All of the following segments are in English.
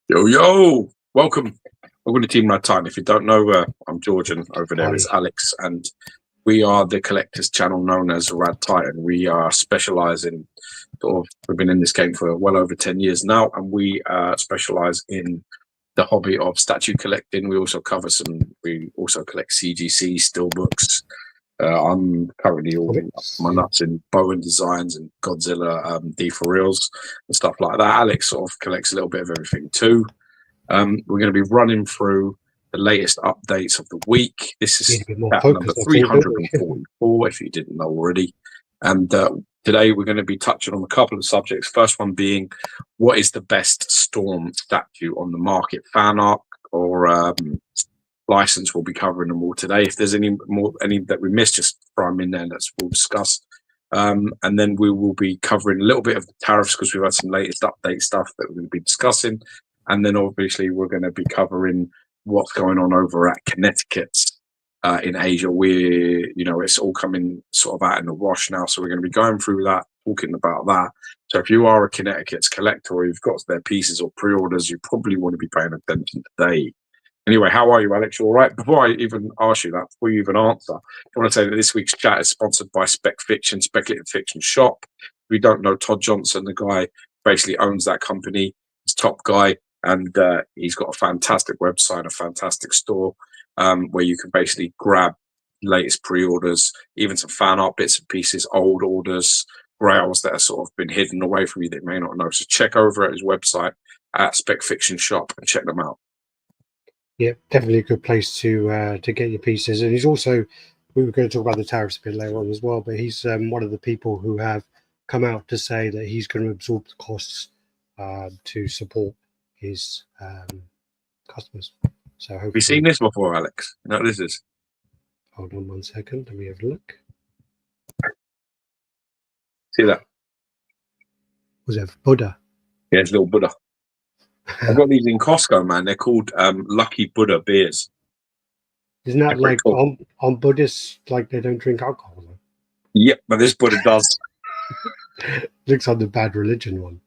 Yo, welcome to Team RaddTitan. If you don't know, I'm George, and over there is Alex, and we are the collectors channel known as RaddTitan. We are specialising, we've been in this game for well over 10 years now, and we specialise in the hobby of statue collecting. We also collect CGC, still books. I'm currently all my nuts in Bowen designs and Godzilla D4Reals and stuff like that. Alex sort of collects a little bit of everything too. We're going to be running through the latest updates of the week. This is number 344, if you didn't know already. And today we're going to be touching on a couple of subjects. First one being, what is the best Storm statue on the market? Fan art or license? We'll be covering them all today. If there's any that we missed, just throw them in there and we'll discuss. And then we will be covering a little bit of the tariffs because we've had some latest update stuff that we're going to be discussing. And then obviously we're going to be covering what's going on over at Kinetiquettes in Asia. It's all coming sort of out in the wash now. So we're going to be going through that, talking about that. So if you are a Kinetiquettes collector or you've got their pieces or pre-orders, you probably want to be paying attention today. Anyway, how are you, Alex? You all right? Before I even ask you that, before you even answer, I want to say that this week's chat is sponsored by Spec Fiction, Speculative Fiction Shop. If you don't know Todd Johnson, the guy basically owns that company. He's top guy, and he's got a fantastic website, a fantastic store where you can basically grab latest pre-orders, even some fan art bits and pieces, old orders, grails that are sort of been hidden away from you that you may not know. So check over at his website at Spec Fiction Shop and check them out. Yeah, definitely a good place to get your pieces. And he's also, we were going to talk about the tariffs a bit later on as well, but he's one of the people who have come out to say that he's going to absorb the costs to support his customers. So have you seen this before, Alex? You know what this is? Hold on 1 second. Let me have a look. See that? Was it Buddha? Yeah, it's a little Buddha. I've got these in Costco, man. They're called Lucky Buddha beers. Isn't that like cool. on Buddhists, like they don't drink alcohol? Though? Yep, but this Buddha does. Looks like the Bad Religion one.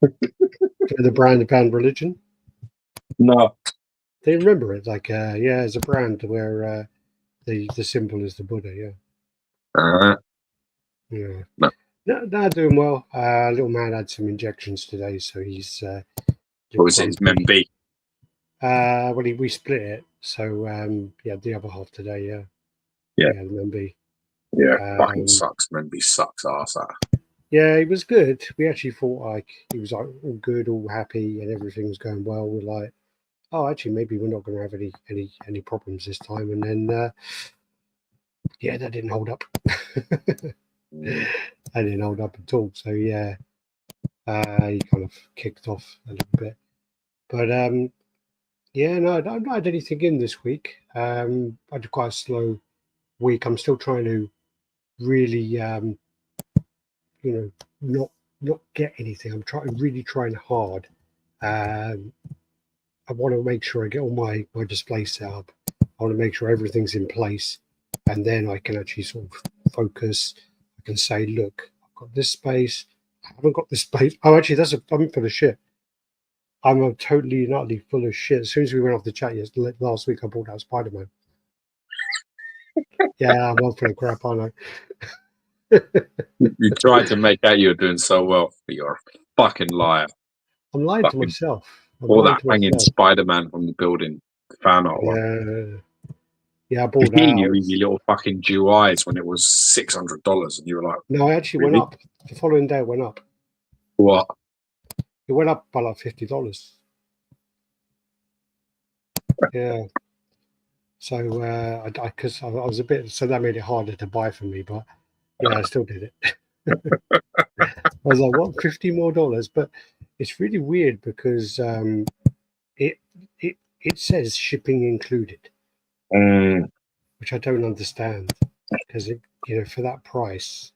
The brand of Bad Religion? No. They remember it, like it's a brand where the symbol is the Buddha, yeah. Yeah. No, doing well. Little man had some injections today, so he's. What was it? His Mem B? Well, we split it, so the other half today, yeah. Yeah, the Mem B. Yeah, fucking sucks. Mem B sucks ass. Yeah, it was good. We actually thought like he was like all good, all happy, and everything was going well. We're like, oh, actually, maybe we're not going to have any problems this time. And then, that didn't hold up. I didn't hold up at all. So he kind of kicked off a little bit. But no, I've not had anything in this week. I had quite a slow week. I'm still trying to really, not get anything. I'm really trying hard. I want to make sure I get all my display set up. I want to make sure everything's in place, and then I can actually sort of focus. I can say, look, I've got this space. I haven't got this space. Oh, actually, I'm full of shit. I'm totally and utterly full of shit. As soon as we went off the chat last week, I bought out Spider-Man. Yeah, I'm all full of crap, aren't I? You tried to make out you were doing so well, but you're a fucking liar. I'm lying to myself. All that hanging Spider-Man from the building, fan art one. Yeah, I bought that. You with your little fucking Jew eyes when it was $600, and you were like, no, I actually went up. The following day, it went up. What? It went up by like $50. Yeah. So because I was a bit, so that made it harder to buy for me, but yeah, I still did it. I was like, what, $50 more? But it's really weird because it says shipping included, which I don't understand because for that price,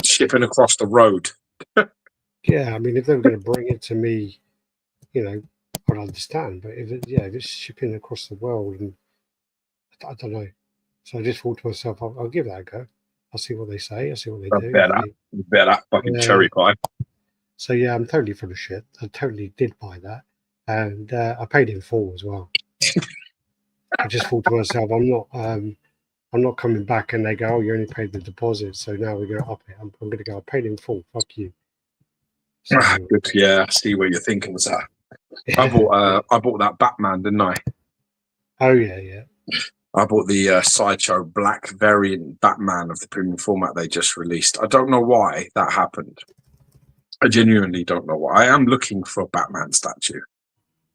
shipping across the road. Yeah, I mean, if they were going to bring it to me, I'd understand. But if it's shipping across the world, and I don't know. So I just thought to myself, I'll give that a go. I'll see what they say. I'll see what they do. Bet that fucking cherry pie. So yeah, I'm totally full of shit. I totally did buy that. and I paid in full as well. I just thought to myself, I'm not coming back, and they go, "Oh, you only paid the deposit, so now we're going to up it." I'm going to go, "I paid in full. Fuck you." So, Good. Yeah, I see where you're thinking was that. I bought that Batman, didn't I? Oh yeah. I bought the Sideshow Black variant Batman of the premium format they just released. I don't know why that happened. I genuinely don't know why. I am looking for a Batman statue.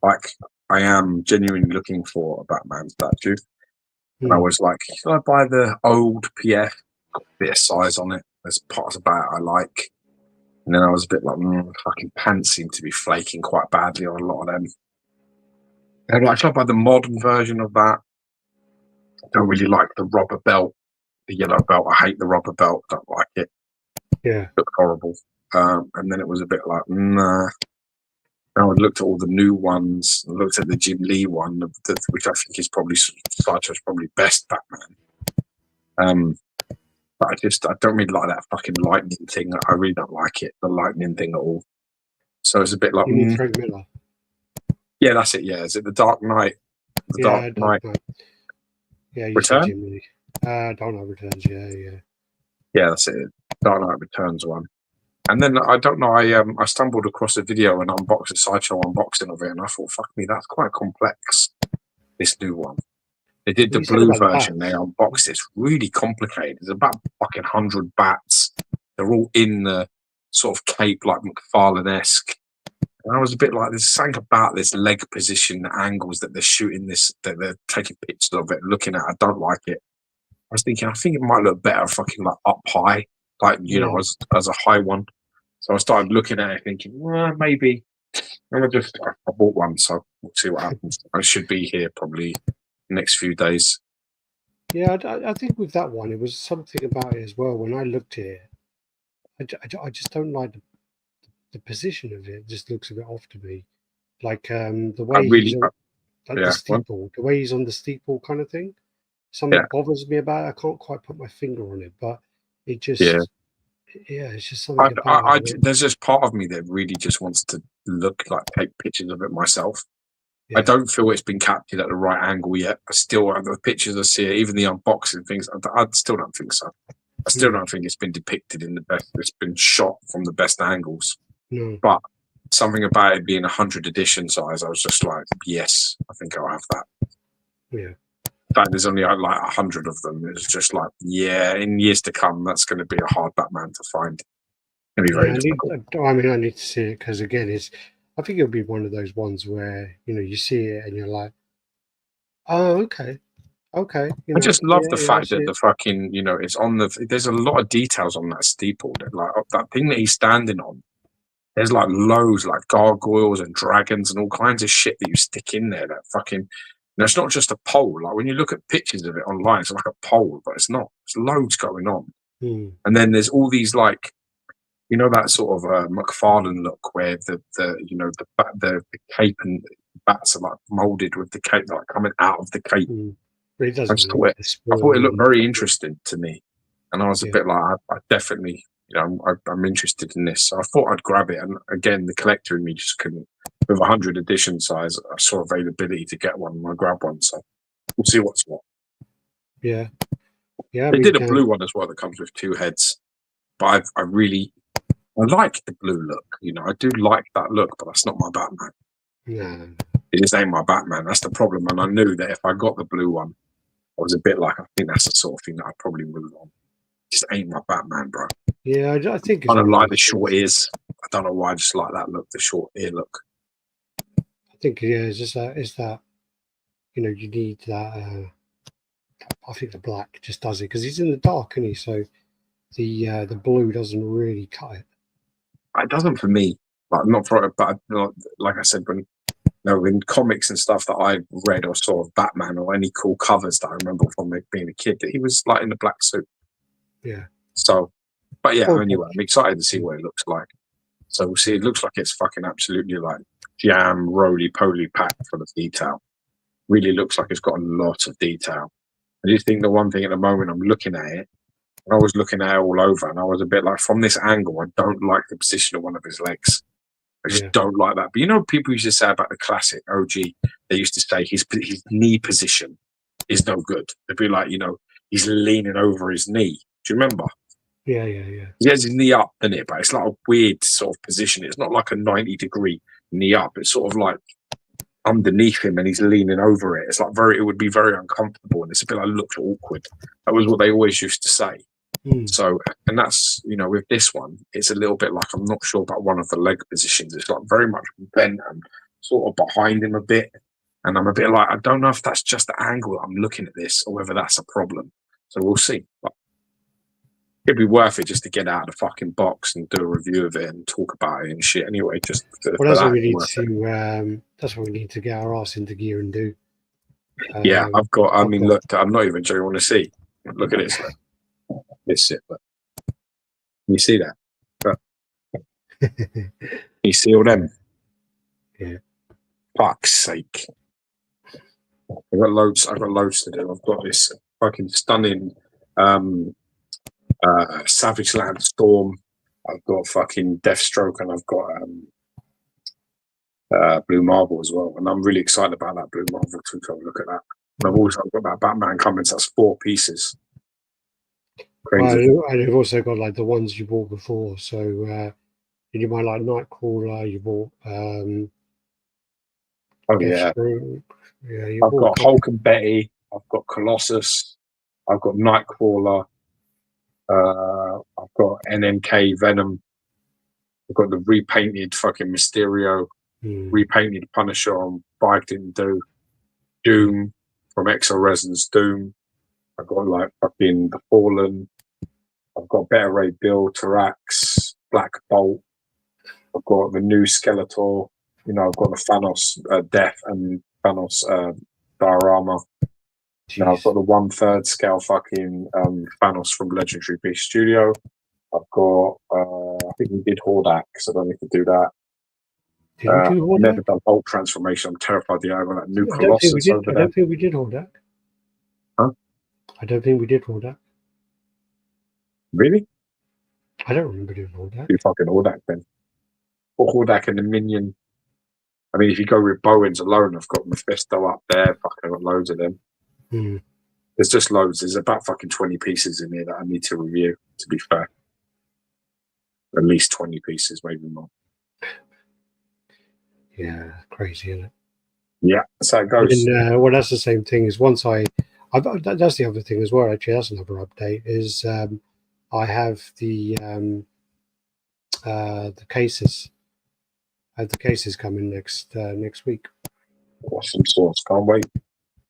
Like, I am genuinely looking for a Batman statue. And I was like, should I buy the old PF? Got a bit of size on it. There's parts about it I like. And then I was a bit like, fucking pants seem to be flaking quite badly on a lot of them. And I'm like, should I buy the modern version of that? I don't really like the rubber belt, the yellow belt. I hate the rubber belt. Don't like it. Yeah. It looked horrible. And then it was a bit like, nah. Now I looked at all the new ones. I looked at the Jim Lee one, which I think is probably Sideshow's probably best Batman. But I don't really like that fucking lightning thing. I really don't like it, the lightning thing at all. So it's a bit like. You mean Frank Miller? Yeah, that's it. Yeah, is it the Dark Knight? Dark Knight. Yeah, you Return? said Jim Lee. Dark Knight Returns. Yeah. Yeah, that's it. Dark Knight Returns one. And then I don't know. I stumbled across a video and unboxed a Sideshow unboxing of it, and I thought, fuck me, that's quite complex. This new one. They did the blue version. They unboxed it. It's really complicated. There's about fucking 100 bats. They're all in the sort of cape, like McFarlane-esque. And I was a bit like, there's something about this leg position, the angles that they're shooting this, that they're taking pictures of it, looking at. I don't like it. I was thinking, I think it might look better fucking like up high, like, you know, as a high one. So I started looking at it thinking, well, maybe. And I bought one, so we'll see what happens. I should be here probably next few days. Yeah, I think with that one, it was something about it as well. When I looked at it, I just don't like the position of it. It just looks a bit off to me. Like the way he's on, the steeple, the way he's on the steeple kind of thing. Something bothers me about it. I can't quite put my finger on it, but it just it's just something about it. There's just part of me that really just wants to take pictures of it myself. I don't feel it's been captured at the right angle yet. I still have the pictures I see, even the unboxing things. I still don't think so. I still don't think it's been depicted in the best. It's been shot from the best angles. No. But something about it being 100 edition size, I was just like, yes, I think I'll have that. Yeah. In fact, there's only like 100 of them. It's just like, in years to come, that's going to be a hard Batman to find. It's going to be very difficult. I need to see it because, again, I think it'll be one of those ones where, you know, you see it and you're like, oh, okay. You know, I just love the fact that the fucking, you know, it's on there's a lot of details on that steeple. Like that thing that he's standing on, there's like loads, like gargoyles and dragons and all kinds of shit that you stick in there. That fucking, you know, it's not just a pole. Like when you look at pictures of it online, it's like a pole, but it's not. There's loads going on. And then there's all these like, you know, that sort of McFarlane look where the cape and bats are like molded with the cape, like coming out of the cape. But it doesn't. I thought it looked very interesting to me, and I was a bit like, I definitely, you know, I'm interested in this. So I thought I'd grab it, and again, the collector in me just couldn't. With 100 edition size, I saw availability to get one, and I grabbed one. So we'll see what's what. Yeah. They did a blue one as well that comes with 2 heads, but I like the blue look. You know, I do like that look, but that's not my Batman. No. It just ain't my Batman. That's the problem. And I knew that if I got the blue one, I was a bit like, I think that's the sort of thing that I'd probably move on. It just ain't my Batman, bro. Yeah, I think I don't like the short ears. I don't know why I just like that look, the short ear look. I think, it's just that, you know, you need that. I think the black just does it because he's in the dark, isn't he? So the blue doesn't really cut it. It doesn't for me. Like, not for it, but like I said, when in comics and stuff that I read or saw of Batman or any cool covers that I remember from being a kid, that he was like in a black suit. Yeah. So, but yeah, anyway, I'm excited to see what it looks like. So we'll see. It looks like it's fucking absolutely like jam, roly-poly packed full of detail. Really looks like it's got a lot of detail. I just think the one thing at the moment, I'm looking at it, and I was looking at it all over, and I was a bit like, from this angle, I don't like the position of one of his legs. I just Yeah. don't like that. But you know, people used to say about the classic OG, they used to say his knee position is no good. They'd be like, you know, he's leaning over his knee. Do you remember? Yeah. He has his knee up, isn't it? But it's like a weird sort of position. It's not like a 90-degree knee up. It's sort of like underneath him and he's leaning over it. It's like it would be very uncomfortable and it's a bit like looks awkward. That was what they always used to say. So, and that's, you know, with this one, it's a little bit like, I'm not sure about one of the leg positions. It's like very much bent and sort of behind him a bit. And I'm a bit like, I don't know if that's just the angle I'm looking at this or whether that's a problem. So we'll see. But it'd be worth it just to get out of the fucking box and do a review of it and talk about it and shit anyway. Just well, that's what we need to. That's what we need to get our ass into gear and do. Yeah, I've got. I mean, look, I'm not even sure you want to see. Look at this. This shit. But you see that? But, you see all them? Yeah. Fuck's sake! I've got loads to do. I've got this fucking stunning Savage Land Storm. I've got fucking Deathstroke, and I've got Blue Marble as well. And I'm really excited about that Blue Marble too. So look at that. And I've also got that Batman coming. So that's 4 pieces. Crazy. Well, and you've also got like the ones you bought before. So you might like Nightcrawler. You bought. Oh yeah. Yeah. I've got Hulk and Betty. I've got Colossus. I've got Nightcrawler. I've got NMK Venom. I've got the repainted fucking Mysterio, repainted Punisher on Bike Didn't Do, Doom from Exo Resonance Doom. I've got like fucking The Fallen. I've got Better Ray Bill, Tarax, Black Bolt. I've got the new Skeletor. You know, I've got the Thanos Death and Thanos diorama. You know, I've got the 1/3 scale fucking Thanos from Legendary Beast Studio. I've got, I think we did Hordak, so I don't need to do that. I've never done Bolt Transformation. I'm terrified the over that new Colossus over there. I don't think we did Hordak. Huh? I don't think we did Hordak. Really? I don't remember doing Hordak. Do fucking Hordak then. Or Hordak and the Minion. I mean, if you go with Bowens alone, I've got Mephisto up there. Fucking I've got loads of them. There's just loads. There's about fucking 20 pieces in here that I need to review, to be fair. At least 20 pieces, maybe more. Yeah, crazy, isn't it? Yeah, that's how it goes. And, well, that's the same thing as once that's the other thing as well, actually. That's another update, is I have the cases. I have the cases coming next week. Awesome sauce. Can't wait.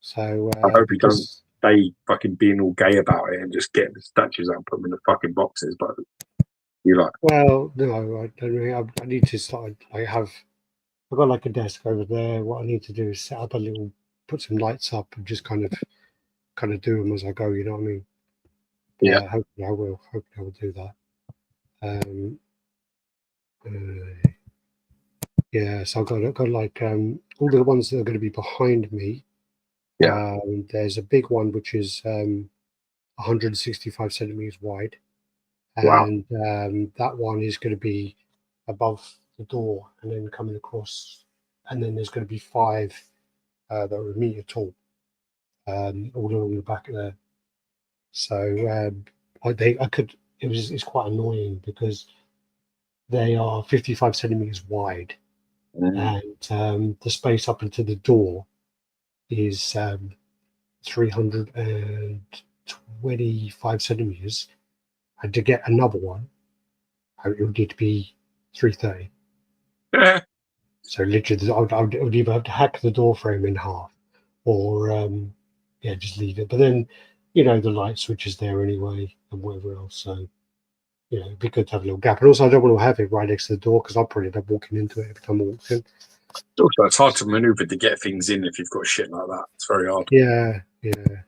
So I hope you don't stay fucking being all gay about it and just get the statues out and put them in the fucking boxes. But you like? Well, no, I don't really. I need to start. I've got like a desk over there. What I need to do is set up put some lights up and just kind of do them as I go. You know what I mean? Yeah. Hopefully I will. Hopefully I will do that. Yeah. So I've got like all the ones that are going to be behind me. Yeah. There's a big one which is 165 centimeters wide, Wow. and that one is going to be above the door and then coming across, and then there's going to be 5 that are a meter tall, all along the back of there. So it's quite annoying because they are 55 centimeters wide, and the space up into the door is 325 centimeters, and to get another one, it would need to be 330. So literally, I would either have to hack the door frame in half, or just leave it. But then, you know, the light switch is there anyway, and whatever else. So, you know, it'd be good to have a little gap. And also, I don't want to have it right next to the door because I'll probably end up walking into it every time I walk in. Also, it's hard to maneuver to get things in if you've got shit like that. It's very hard. Yeah.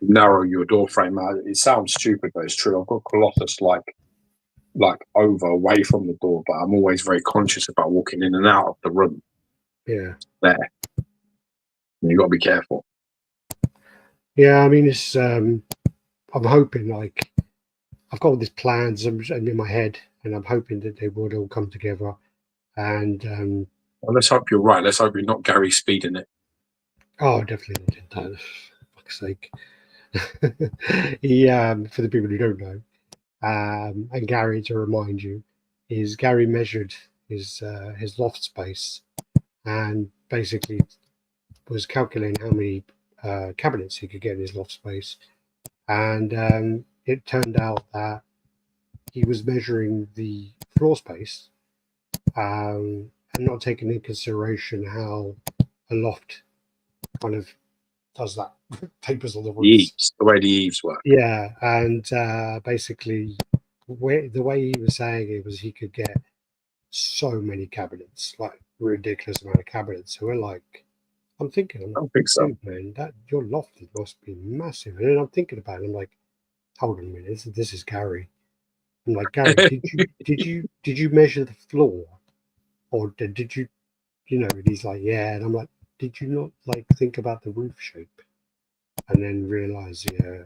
Narrow your door frame out. It sounds stupid, but it's true. I've got Colossus like away from the door, but I'm always very conscious about walking in and out of the room. Yeah. There. And you got to be careful. Yeah, I mean, it's. I'm hoping, like, I've got all these plans in my head, and I'm hoping that they would all come together, and Well, let's hope you're right. Let's hope you're not Gary speeding it. Oh, definitely did that. For fuck's sake. He, for the people who don't know, and Gary, to remind you, is Gary measured his loft space and basically was calculating how many cabinets he could get in his loft space, and it turned out that he was measuring the floor space and not taking into consideration how a loft kind of does that, tapers on the roof. The way the eaves work. Yeah, and basically, the way he was saying it was he could get so many cabinets, like ridiculous amount of cabinets. So we're like, I'm thinking, I don't think so. Man, that your loft must be massive. And then I'm thinking about it. I'm like, hold on a minute, this is Gary. I'm like, Gary, did you measure the floor, or did you, And he's like, yeah. And I'm like, did you not like think about the roof shape, and then realize, yeah.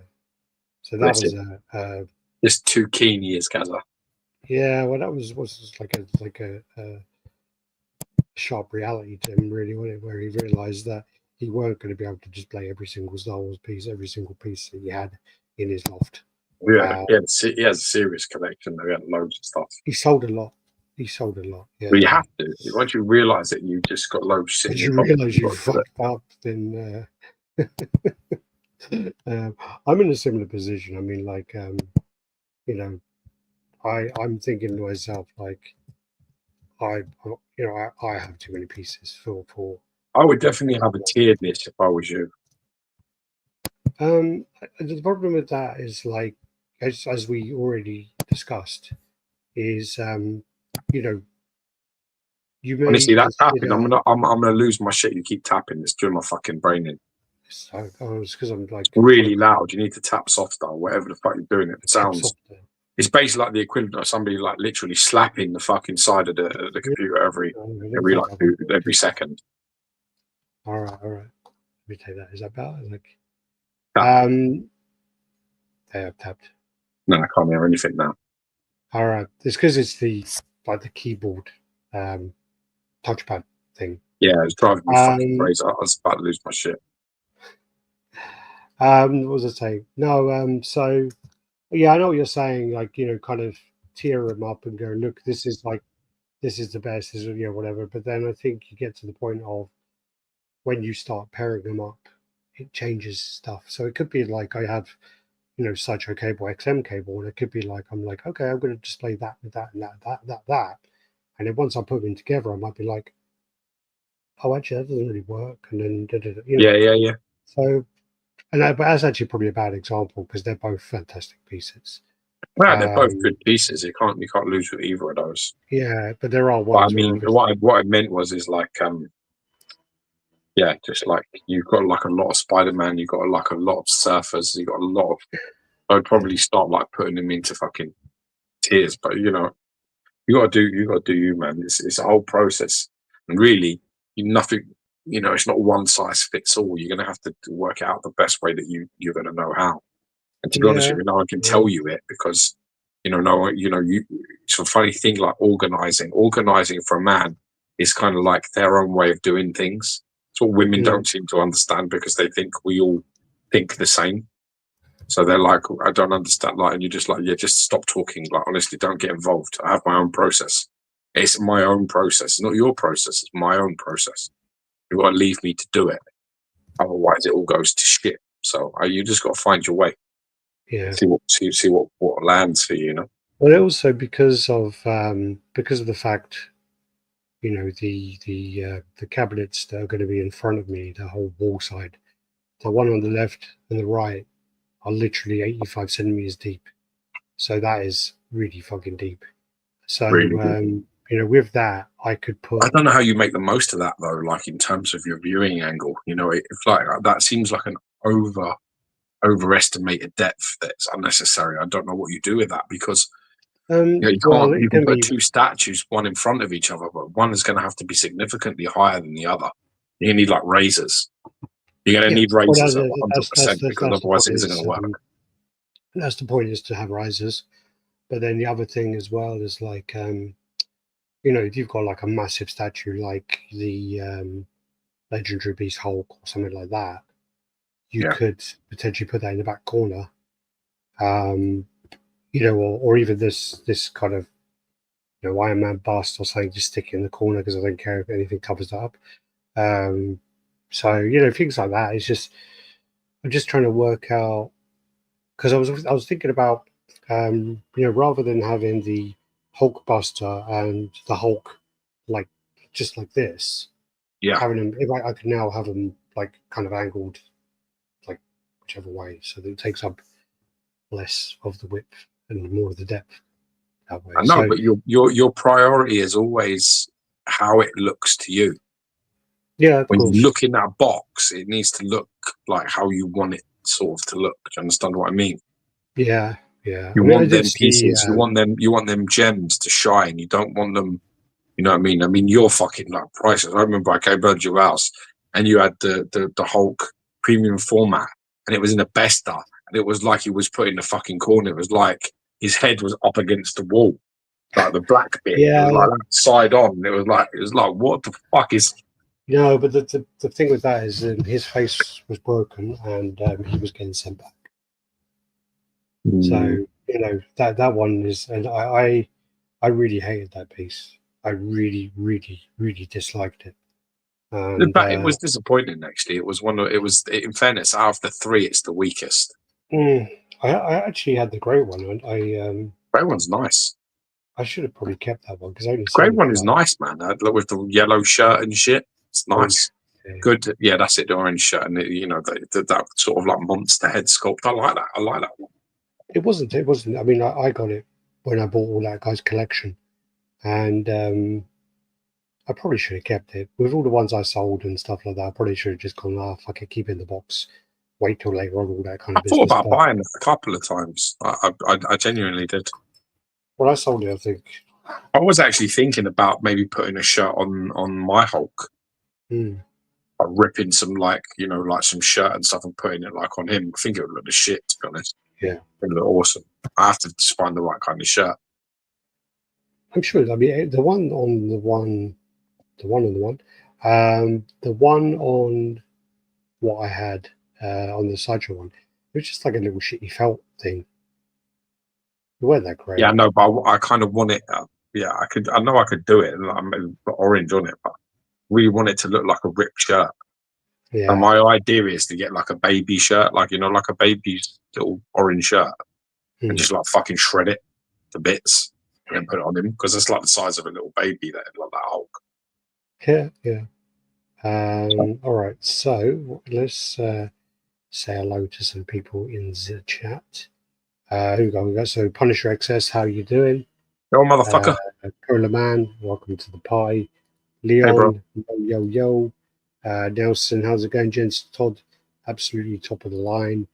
So that was just too keen he is, Gaza. Yeah, well, that was like a sharp reality to him, really, wasn't it? Where he realised that he weren't going to be able to display every single Star Wars piece, every single piece that he had in his loft. Yeah, he has a serious collection. He had loads of stuff. He sold a lot. Yeah. But you have to. Once you realise that you just got loads sitting. Once you realise you fucked up, then I'm in a similar position. I mean, like, I'm thinking to myself, like, I have too many pieces for. I would definitely have a tiered list if I was you. The problem with that is, like, as we already discussed, is you may honestly that tapping. I'm gonna lose my shit. You keep tapping. It's doing my fucking brain in. It's because I'm like really loud. You need to tap softer, whatever the fuck you're doing. It sounds. It's basically like the equivalent of somebody like literally slapping the fucking side of the computer every second. All right. Let me take that. Is that better? Like, they have tapped. No, I can't hear anything now. All right. It's because it's the keyboard touchpad thing. Yeah, it's driving me fucking crazy. I was about to lose my shit. What was I saying? No. So. Yeah, I know what you're saying. Like, kind of tear them up and go, look, this is the best. This is whatever. But then I think you get to the point of when you start pairing them up, it changes stuff. So it could be like I have, Sideshow cable, XM cable, and it could be like I'm like, okay, I'm going to display that with that and that, and then once I put them together, I might be like, oh, actually, that doesn't really work, and then Yeah. So. But that's actually probably a bad example because they're both fantastic pieces. Well, they're both good pieces. You can't lose with either of those. Yeah, but there are ones. But I mean, what I meant was like just like you've got like a lot of Spider-Man, you've got like a lot of Surfers, you've got a lot of. I'd probably start like putting them into fucking tiers, but you gotta do you, man. It's a whole process, and really, nothing. It's not one size fits all. You're going to have to work out the best way that you're going to know how. And to be honest with you, no one can tell you it because, it's a funny thing like organizing. Organizing for a man is kind of like their own way of doing things. It's what women don't seem to understand because they think we all think the same. So they're like, I don't understand. Like, and you're just like, yeah, just stop talking. Like, honestly, don't get involved. I have my own process. It's my own process. It's not your process. It's my own process. You've got to leave me to do it. Otherwise, it all goes to shit. So you just got to find your way. Yeah. See what lands for you. Well, also because of the fact, the cabinets that are going to be in front of me, the whole wall side, the one on the left and the right are literally 85 centimeters deep. So that is really fucking deep. So really with that, I could put. I don't know how you make the most of that though. Like in terms of your viewing angle, it's like that seems like an overestimated depth that's unnecessary. I don't know what you do with that because you can put two statues one in front of each other, but one is going to have to be significantly higher than the other. You need like razors. You're going to need razors 100% because otherwise it isn't going to work. That's the point, is to have risers. But then the other thing as well is like you know, if you've got like a massive statue like the legendary beast Hulk or something like that, you Yeah. could potentially put that in the back corner. You know, or even this kind of, you know, Iron Man bust or something, just stick it in the corner because I don't care if anything covers that up. So, you know, things like that. It's just, I'm just trying to work out, because I was thinking about, you know, rather than having the Hulk Buster and the Hulk like just like this, Yeah. having them, if I could now have them like kind of angled, like whichever way, so that it takes up less of the width and more of the depth that way. I know, So but your priority is always how it looks to you. yeah, of When you course, look in that box, it needs to look like how you want it sort of to look. Do you understand what I mean? yeah, yeah. You I mean, I want did them see. pieces. You want them gems to shine. You don't want them. You know what I mean? I mean, you're fucking like prices. I remember I came over to your house and you had the Hulk premium format, and it was in a Besta, and it was like he was put in the fucking corner. It was like his head was up against the wall, like the black bit. It was Yeah, like that side on. It was like what the fuck is? no, but the thing with that is his face was broken and he was getting sent back. So you know that one is, and I really hated that piece. I really, really, really disliked it. In And fact, it was disappointing. Actually, it was one of it was. In fairness, out of the three, it's the weakest. I actually had the grey one, and Grey one's nice. I should have probably kept that one because I only Grey sold it one for is like, nice, man. With the yellow shirt and shit. It's orange. nice. Yeah. Good. Yeah, that's it. The orange shirt and you know that sort of like monster head sculpt. I like that. I like that one. It wasn't. It wasn't. I mean, I got it when I bought all that guy's collection, and I probably should have kept it. With all the ones I sold and stuff like that, I probably should have just gone, fuck it, keep it in the box, wait till later on, all that kind I of thought business. about But buying it a couple of times. I genuinely did. when I sold it, I think, I was actually thinking about maybe putting a shirt on my Hulk, like ripping some like some shirt and stuff and putting it like on him. I think it would look the shit, to be honest. yeah, It would look awesome. I have to just find the right kind of shirt. I'm sure. I mean, the one on what I had on the Sideshow one, it was just like a little shitty felt thing. It weren't that great. Yeah, no, but I kind of want it. Yeah, I could. I know I could do it, and I maybe put orange on it, but really want it to look like a ripped shirt. Yeah, And my idea is to get like a baby shirt, like like a baby's little orange shirt, and just like fucking shred it to bits and then put it on him because it's like the size of a little baby, that like that Hulk. yeah, yeah. All right, so let's say hello to some people in the chat. Who we got? So Punisher XS, how you doing? Yo, motherfucker. Cola Man, welcome to the pie. Hey, bro. Leon, yo. Nelson, how's it going, gents? Todd, absolutely top of the line.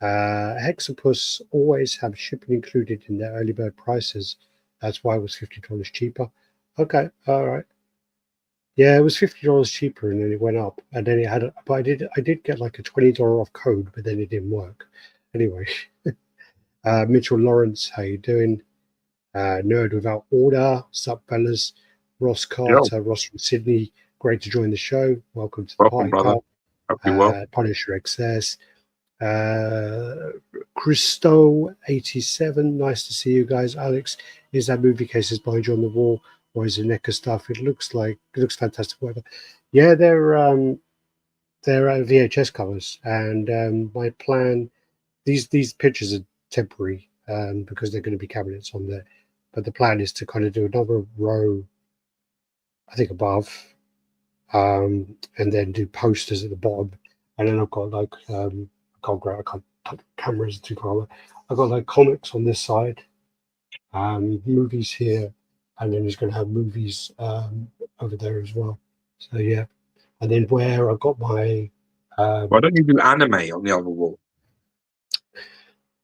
Hexapus always have shipping included in their early bird prices. That's why it was $50 cheaper. Okay, all right. Yeah, it was $50 cheaper, and then it went up, and then it had. But I did get like a $20 off code, but then it didn't work. Anyway, Mitchell Lawrence, how you doing? Nerd Without Order, sup fellas? Ross Carter, Ross from Sydney, great to join the show. Welcome to the Welcome, party, brother. pal. Hope you're well. Punisher XS. Christo87, nice to see you guys. Alex, is that movie cases behind you on the wall, or is it NECA stuff? It looks fantastic. Whatever. Yeah, they're VHS covers, and my plan. These pictures are temporary because they're going to be cabinets on there, but the plan is to kind of do another row, I think above, and then do posters at the bottom, and then I've got like I can't put cameras too far. I've got like comics on this side, movies here, and then he's going to have movies over there as well. So yeah, and then where I've got my why don't you do anime on the other wall?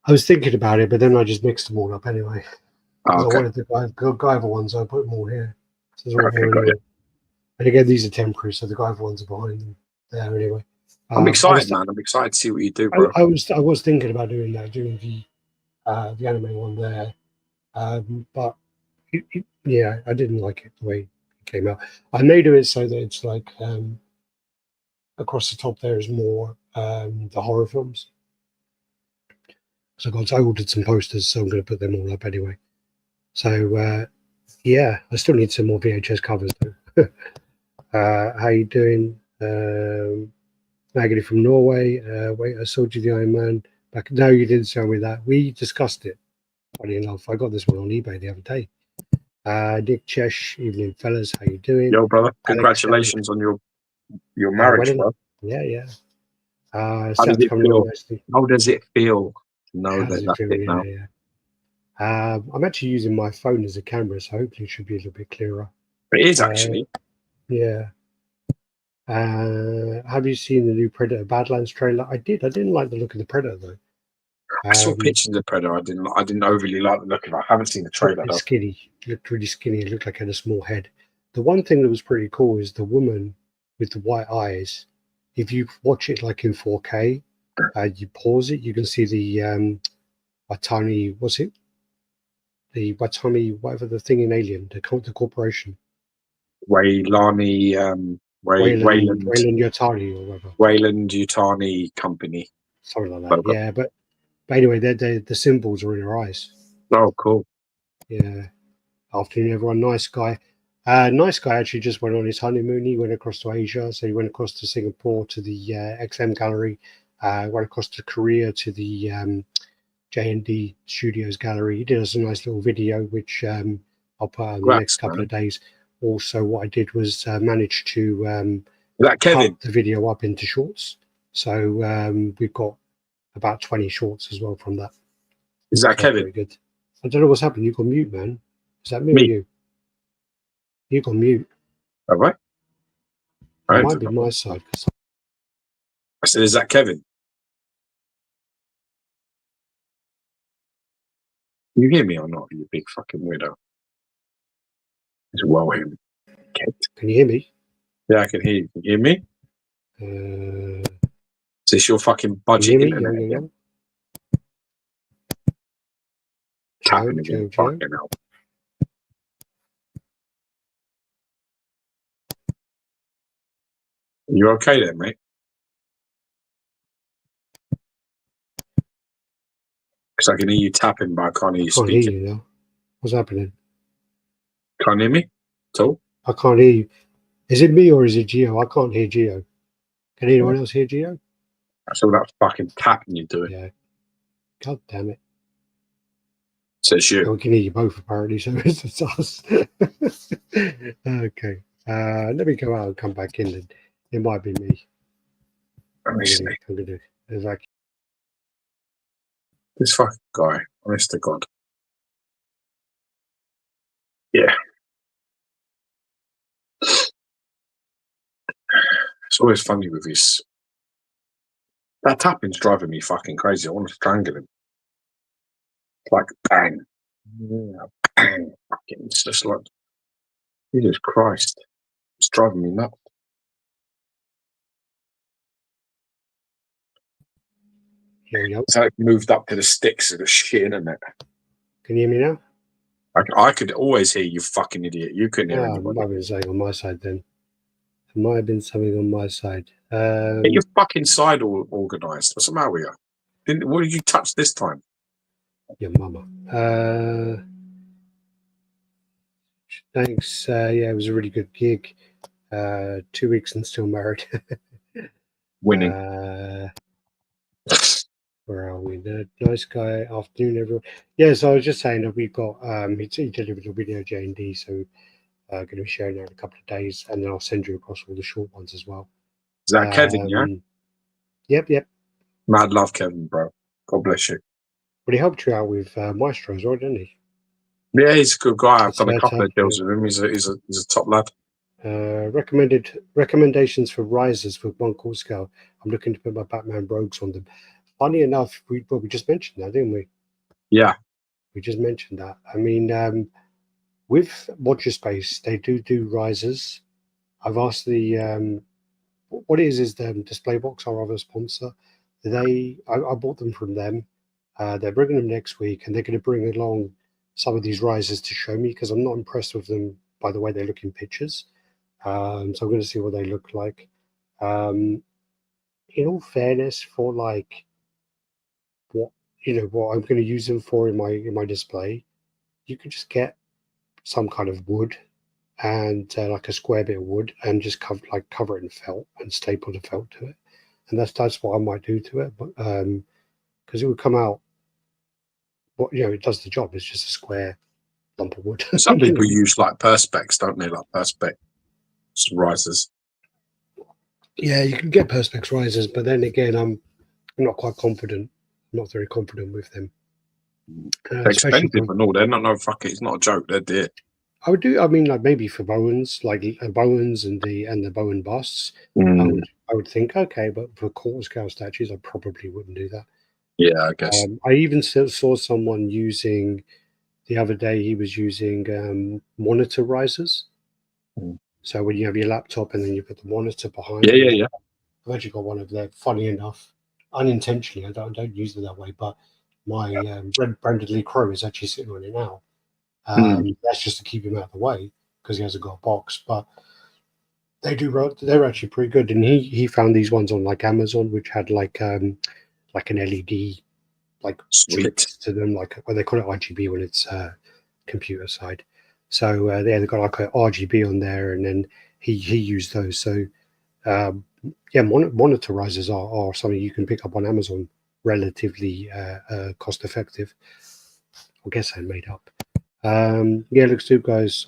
I was thinking about it, but then I just mixed them all up anyway. Because Okay. I wanted the Guyver ones, I put them all here. So they're all Okay, here got anyway. it. And again, these are temporary, so the Guyver ones are behind them there anyway. I'm excited, man. I'm excited to see what you do, bro. I was thinking about doing the anime one there, but Yeah, I didn't like it the way it came out. I may do it so that it's like across the top there is more the horror films. So I ordered some posters, so I'm going to put them all up anyway. So yeah, I still need some more VHS covers though. How you doing? Maggie from Norway. Wait, I sold you the Iron Man back. No, you didn't sell me that. We discussed it. Funny enough, I got this one on eBay the other day. Nick Chesh, evening fellas, how you doing? Yo, brother, Alex, congratulations on your marriage, bro. Yeah, yeah. How does Seth's it coming feel? on nicely. How does it feel to know How that does it that's feel? it now? Yeah, yeah. I'm actually using my phone as a camera, so hopefully it should be a little bit clearer. It is actually. Yeah. Have you seen the new Predator Badlands trailer? I did. I didn't like the look of the Predator though. I saw pictures of the Predator. I didn't overly like the look of it. I haven't seen the trailer though. Skinny. It looked really skinny. It looked like it had a small head. The one thing that was pretty cool is the woman with the white eyes. If you watch it like in 4K, you pause it, you can see the Watani. What's it? The Watani, whatever the thing in Alien, the corporation. Wayland Yutani or whatever. Wayland Yutani Company. Something like that. Yeah, but anyway, the symbols are in her eyes. Oh, cool. Yeah. Afternoon, everyone. Nice guy. Nice guy actually just went on his honeymoon. He went across to Asia, so he went across to Singapore to the XM gallery. Went across to Korea to the J&D Studios gallery. He did us a nice little video, which I'll put out in the next couple of days. Also, what I did was manage to cut the video up into shorts. So we've got about 20 shorts as well from that. Is that Kevin? Very good. I don't know what's happened. You got mute, man. Is that me or you? You got mute. All right. It might be my side. I said, is that Kevin? You hear me or not, you big fucking weirdo? It's well him. Can you hear me? Yeah, I can hear you. Can you hear me? Is this your fucking budget internet again? Tapping again. Fucking hell. You okay then, mate? Because I can hear you tapping, but I can't hear you speaking. I can't hear you now. What's happening? Can't hear me at all? I can't hear you. Is it me or is it Geo? I can't hear Geo. Can anyone else hear Geo? That's all that fucking tapping you're doing. Yeah. God damn it. Says you. Oh, we can hear you both apparently, so it's us. Okay. Let me go out and come back in. And it might be me. I'm gonna do it. This fucking guy, honest to God. Yeah. It's always funny with his. That tapping's driving me fucking crazy. I want to strangle him. Like bang. Yeah, bang. Fucking, it's just like, Jesus Christ. It's driving me nuts. Here we go. It's like moved up to the sticks of the shit internet. Can you hear me now? I could always hear you, fucking idiot. You couldn't hear anybody. It might have been something on my side then. It might have been something on my side. Get your fucking side all organised. What's the matter with you? What did you touch this time? Your mama. Thanks. Yeah, it was a really good gig. 2 weeks and still married. Winning. Where are we? The nice guy. Afternoon, everyone. Yeah, so I was just saying that we've got he delivered a video J&D, so going to be sharing that in a couple of days, and then I'll send you across all the short ones as well. Is that Kevin? Yeah. Yep. Mad love, Kevin, bro. God bless you. But he helped you out with Maestro as well, didn't he? Yeah, he's a good guy. I've done a couple of deals with him. He's a top lad. Recommendations for risers for one core scale. I'm looking to put my Batman rogues on them. Funny enough, we just mentioned that, didn't we? Yeah. We just mentioned that. I mean, with Watcher Space, they do risers. I've asked the what it is the Display Box, our other sponsor. I bought them from them. They're bringing them next week, and they're going to bring along some of these risers to show me because I'm not impressed with them by the way they look in pictures. So I'm going to see what they look like. In all fairness, for like what I'm going to use them for in my display, you could just get some kind of wood and like a square bit of wood and just cover it in felt and staple the felt to it, and that's what I might do to it. But because it would come out, it does the job. It's just a square lump of wood. Some people use like perspex, don't they? Like perspex risers. Yeah, you can get perspex risers, but then again, I'm not quite confident. I'm not very confident with them. They're expensive and all. They're not it's not a joke. They're dear. I would do. I mean, like maybe for Bowens, like Bowens and the Bowen busts. I would think okay, but for quarter scale statues, I probably wouldn't do that. Yeah, I guess. I even saw someone using the other day. He was using monitor risers. So when you have your laptop and then you put the monitor behind. Yeah. I've actually got one of there. Funny enough, unintentionally, I don't use it that way, but my red branded Lee Crow is actually sitting on it now. That's just to keep him out of the way because he hasn't got a box. But they're actually pretty good. And he found these ones on like Amazon, which had like an LED like strips to them, like they call it RGB when it's computer side. So they've got like a RGB on there, and then he used those. So monitor risers are something you can pick up on Amazon, relatively cost effective. I guess I made up. Looks good, guys.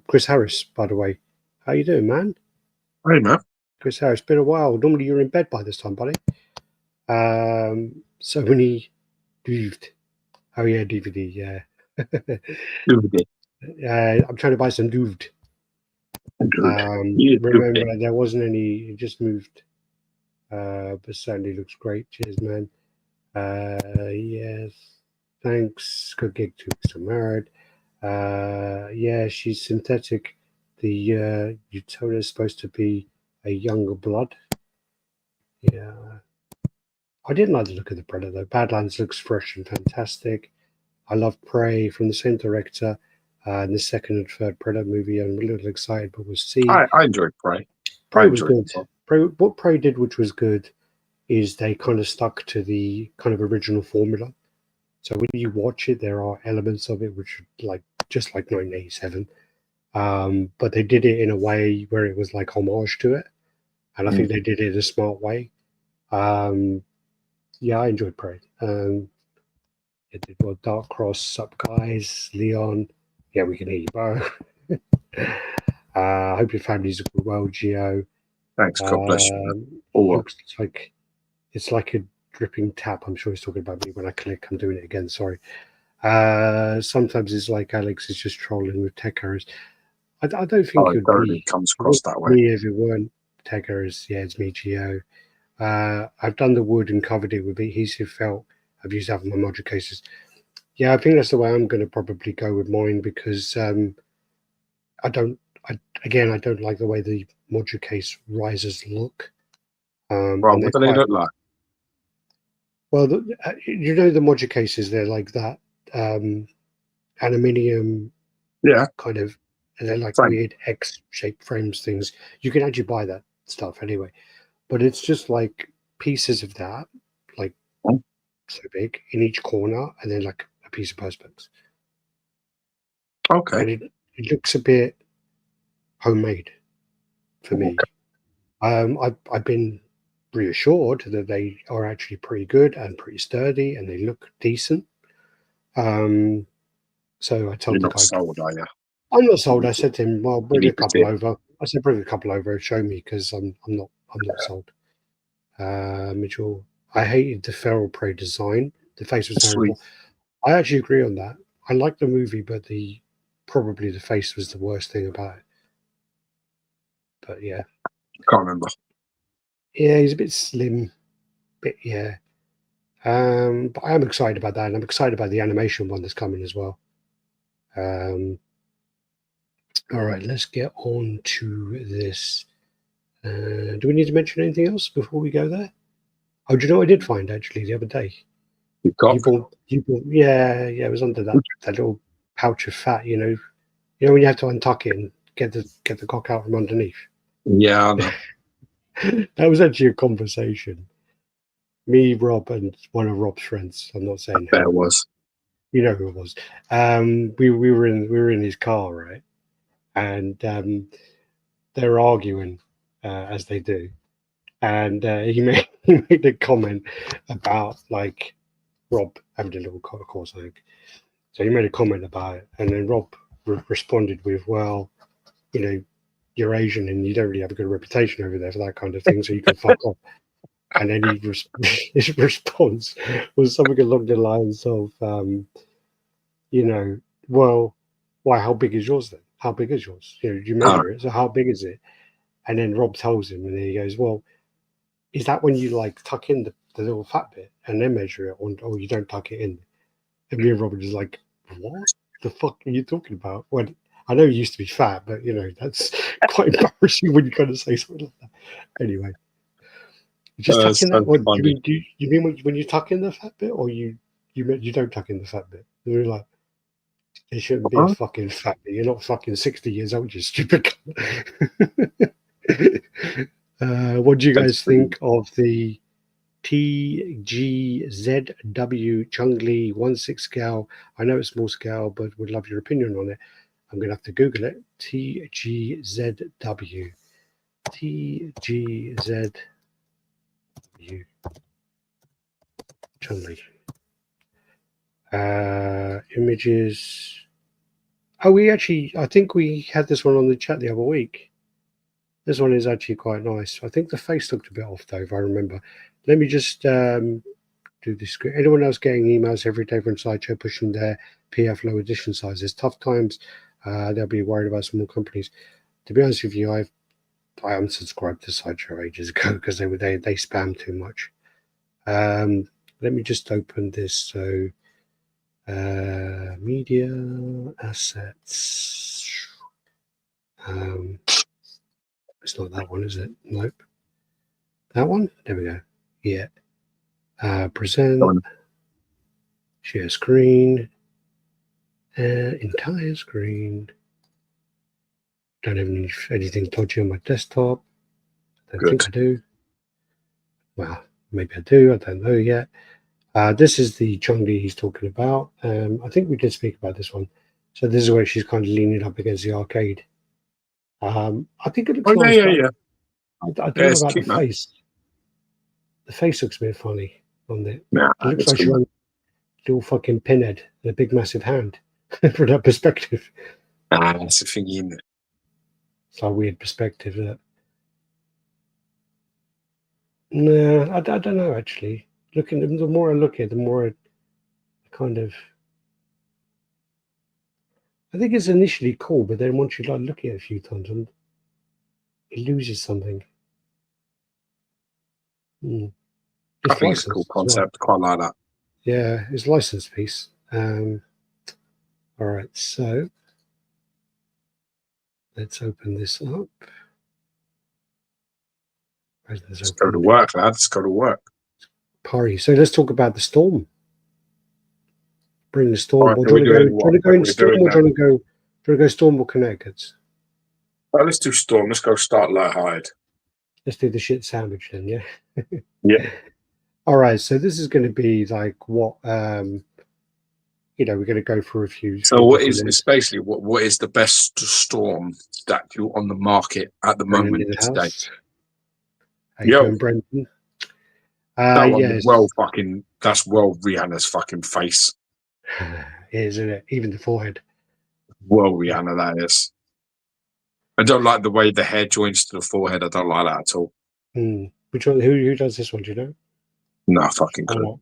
Chris Harris, by the way, how you doing, man? Hey, man. Chris Harris, been a while. Normally you're in bed by this time, buddy. So many DVD. Oh yeah, DVD. Yeah. DVD. I'm trying to buy some DVD. Remember, there wasn't any. It just moved. But certainly looks great. Cheers, man. Yes. Thanks. Good gig to Mr. Married. Yeah, she's synthetic. The Utona is supposed to be a younger blood. Yeah. I didn't like the look of the Predator though. Badlands looks fresh and fantastic. I love Prey from the same director. And the second and third Predator movie, I'm a little excited, but we'll see. I enjoyed Prey. Prey was good. What Prey did, which was good, is they kind of stuck to the kind of original formula. So when you watch it, there are elements of it which are just like 1987. But they did it in a way where it was like homage to it. And I think they did it in a smart way. Yeah, I enjoyed Prey. It did well. Dark Cross, Sup Guys, Leon. Yeah, we can hear you, bro. I hope your family's well, Gio. Thanks, God bless you. Looks like it's like a dripping tap. I'm sure he's talking about me when I click. I'm doing it again. Sorry. Sometimes it's like Alex is just trolling with tech errors. I don't think it totally comes across that way. Me if it weren't tech errors. Yeah, it's me, Gio. I've done the wood and covered it with adhesive felt. I've used that for my module cases. Yeah, I think that's the way I'm going to probably go with mine because I don't like the way the module case risers look. What do they look like? Well, the module cases, they're like that aluminium, kind of, and they're like weird X-shaped frames things. You can actually buy that stuff anyway, but it's just like pieces of that, like so big in each corner, and then like a piece of perspex. Okay. And it looks a bit homemade for me. I've been reassured that they are actually pretty good and pretty sturdy, and they look decent. So I told the guy, sold, are you? I'm not sold. I said to him, "Well, bring a couple over." I said, "Bring a couple over and show me," because I'm not sold. Mitchell, I hated the feral prey design. The face was terrible. I actually agree on that. I liked the movie, but probably the face was the worst thing about it. But yeah, can't remember. Yeah, he's a bit slim. But I am excited about that, and I'm excited about the animation one that's coming as well. All right, let's get on to this. Do we need to mention anything else before we go there? Oh, do you know what I did find actually the other day? You bought, yeah, it was under that little pouch of fat. You know when you have to untuck it and get the cock out from underneath. Yeah, I know. That was actually a conversation. Me, Rob, and one of Rob's friends. I'm not saying There was. you know who it was. We were in his car, right? And they were arguing as they do. And he made a comment about like Rob having a little course, I think. So he made a comment about it, and then Rob responded with, "Well, you're Asian and you don't really have a good reputation over there for that kind of thing, so you can fuck off." And then his response was something along the lines of, "Well, why? How big is yours then? How big is yours? You measure it, so how big is it?" And then Rob tells him, and he goes, "Well, is that when you like tuck in the little fat bit and then measure it, or you don't tuck it in?" And me and Robert is like, "What the fuck are you talking about?" Well, I know you used to be fat, but that's quite embarrassing when you kind of say something like that. Anyway, just tuck in that. What do you mean when you tuck in the fat bit, or you don't tuck in the fat bit? And we're like, it shouldn't be a fucking fat bit. You're not fucking 60 years old, you stupid. What do you guys think of the TGZW Chungli 1/6 scale? I know it's small scale, but would love your opinion on it. I'm going to have to Google it. TGZW. TGZW. Chungli. Images. Oh, I think we had this one on the chat the other week. This one is actually quite nice. I think the face looked a bit off, though, if I remember. Let me just do this. Anyone else getting emails every day from Sideshow pushing their PF low edition sizes? Tough times. They'll be worried about small companies. To be honest with you, I unsubscribed to Sideshow ages ago because they spam too much. Let me just open this. So, media assets. It's not that one, is it? Nope. That one? There we go. Yeah. Present. Share screen. Entire screen. Don't have anything dodgy on my desktop. I don't think I do. Well, maybe I do. I don't know yet. This is the Chungli he's talking about. I think we did speak about this one. So this is where she's kind of leaning up against the arcade. I think it looks nice. Yeah. I don't know about the face. The face looks a bit funny on it. Yeah, it looks like she's a little fucking pinhead and a big massive hand from that perspective. That's the thing, isn't it? It's like a weird perspective. No, I don't know actually. The more I look at it, the more I kind of. I think it's initially cool, but then once you look at it a few times, it loses something. I think it's a cool concept. Quite like that. Yeah, it's a licensed piece. All right, so let's open this up. Let's go to work, lads. Let's go to work. Party. So let's talk about the storm. Bring the storm. Right, do you want to go in storm, or do you want to go storm or Kinetiquettes? Well, let's do storm. Let's go start light-hearted. Let's do the shit sandwich then, yeah? Yeah. All right, so this is going to be like what, we're going to go through a few. So it's basically what is the best storm that you on the market at the moment today? Yo, Brendan. Yes. That's Rihanna's fucking face. Isn't it? Even the forehead. Well, Rihanna, that is. I don't like the way the hair joins to the forehead. I don't like that at all. Which one? Who does this one? Do you know? No, fucking clue.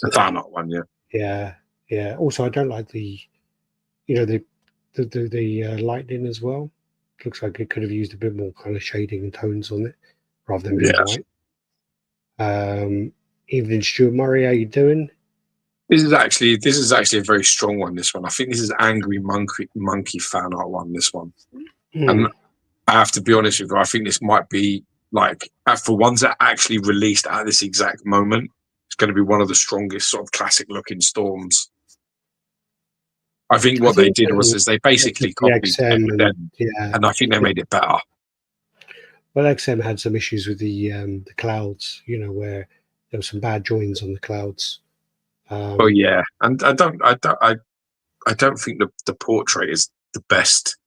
The Thanos one, yeah. Yeah. Also, I don't like the lightning as well. Looks like it could have used a bit more kind of shading and tones on it rather than being white. Evening, Stuart Murray. How you doing? This is actually a very strong one. This one, I think this is Angry Monkey fan art one. This one, and I have to be honest with you. I think this might be like for ones that actually released at this exact moment, it's going to be one of the strongest sort of classic looking storms. I think what they did was they basically copied XM and I think they made it better. Well, XM had some issues with the clouds, where there were some bad joins on the clouds. Oh yeah, and I don't think the portrait is the best.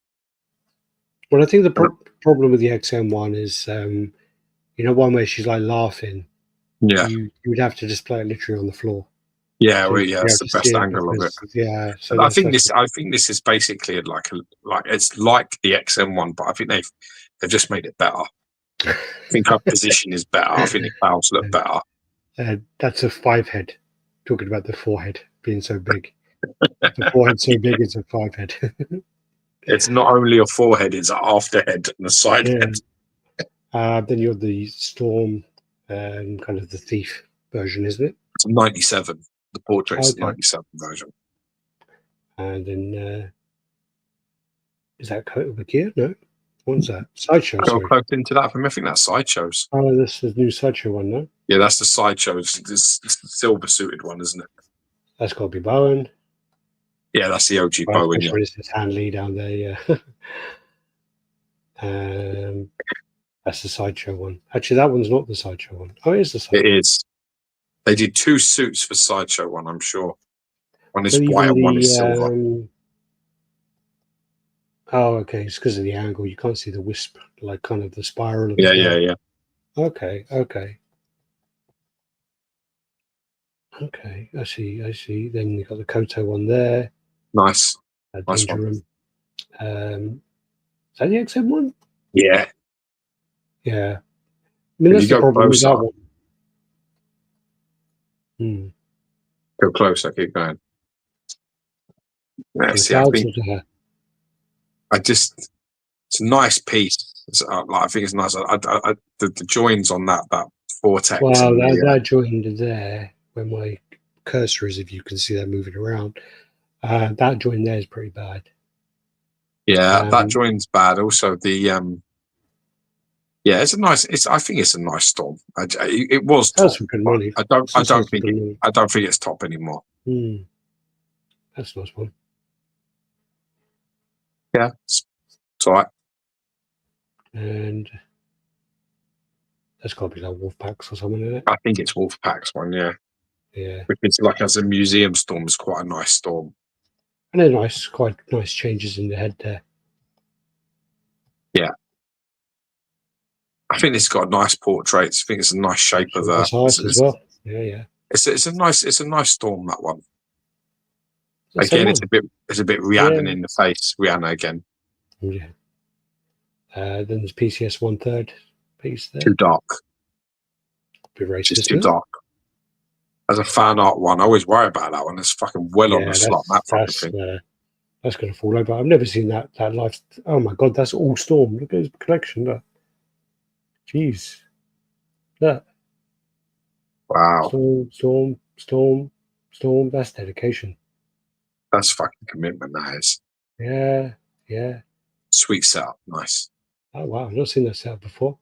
Well, I think the problem with the XM one is, one where she's like laughing. Yeah, you would have to display it literally on the floor. Yeah, that's the best angle of it. Yeah, so I think this is basically like it's like the XM one, but I think they've just made it better. I think our position is better. I think the clouds look better. That's a 5-head. Talking about the forehead being so big. The forehead so big, it's a 5-head. It's not only a forehead; it's an afterhead and a side head. Then you have the Storm, kind of the Thief version, isn't it? It's a 97. The portrait's the 97 version. And then is that over here? No. What's that? Sideshow. Go close into that for me. I think that's Sideshows. Oh, this is the new Sideshow one, no? Yeah, that's the Sideshows. This silver suited one, isn't it? That's got to be Bowen. Yeah, that's the OG Bowen. Yeah. His Hanley down there, yeah. That's the Sideshow one. Actually, that one's not the Sideshow one. Oh, it is the Sideshow. It is. They did 2 suits for Sideshow one, I'm sure. One is white and one is silver. Oh, okay. It's because of the angle. You can't see the wisp, like kind of the spiral. Of Yeah. Okay. I see. Then you've got the Koto one there. Nice. Nice Danger Room. Is that the XM one? Yeah. Yeah. I mean, that's the problem with that one. Go closer. Keep going. Yeah, see, it's a nice piece. I think it's nice. The joins on that vortex. Well, that joined there when my cursor is, if you can see that moving around. That join there is pretty bad. Yeah, that join's bad. Also, it's a nice. I think it's a nice Storm. It was top. That's some good money. I don't think it's top anymore. That's a nice one. Yeah, it's all right. And that's got to be like Wolfpacks or something, isn't it? I think it's Wolfpacks one, yeah. Yeah. It's like as a museum Storm, it's quite a nice Storm. And they're quite nice changes in the head there. Yeah. I think it's got nice portraits. I think it's a nice shape of the heart as well. Yeah. It's a nice Storm, that one. Again, it's a bit Rihanna in the face. Rihanna again. Yeah. Then there's PCS 1/3 piece there. Too dark. Bit racist. It's too dark. As a fan art one, I always worry about that one. It's fucking on the slot. That's going to fall over. I've never seen that life. Oh my god, that's all Storm. Look at his collection. Look. Jeez. Look. Wow. Storm. That's dedication. That's fucking commitment, that is. Yeah. Sweet setup. Nice. Oh, wow. I've not seen that setup before.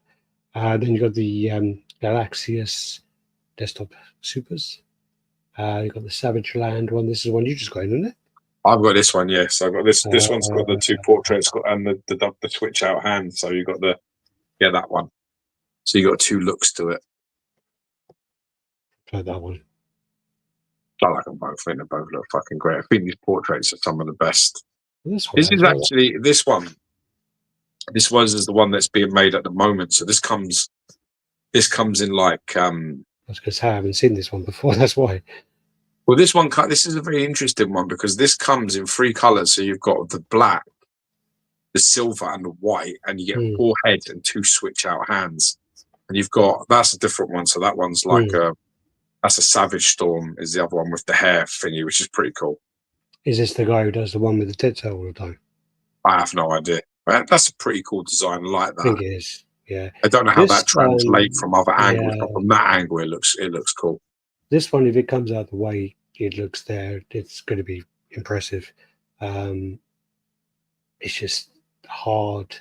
Then you got the Galaxius desktop supers. You got the Savage Land one. This is one you just got in, isn't it? I've got this one, yes. I've got this. This one's got the 2 portraits and the switch out hand. So you got that one. So you got 2 looks to it. Try that one. I like them both. I think they both look fucking great. I think these portraits are some of the best. This one is the one that's being made at the moment. So this comes in like. I was going to say I haven't seen this one before. That's why. Well, this is a very interesting one because this comes in 3 colors. So you've got the black, the silver, and the white, and you get 4 heads and 2 switch out hands. And that's a different one. So that one's like that's a Savage Storm. Is the other one with the hair thingy, which is pretty cool. Is this the guy who does the one with the tits out all the time? I have no idea. That's a pretty cool design. I like that. I think it is. Yeah. I don't know how that translates from other angles, but from that angle, it looks cool. This one, if it comes out the way it looks there, it's going to be impressive. It's just hard,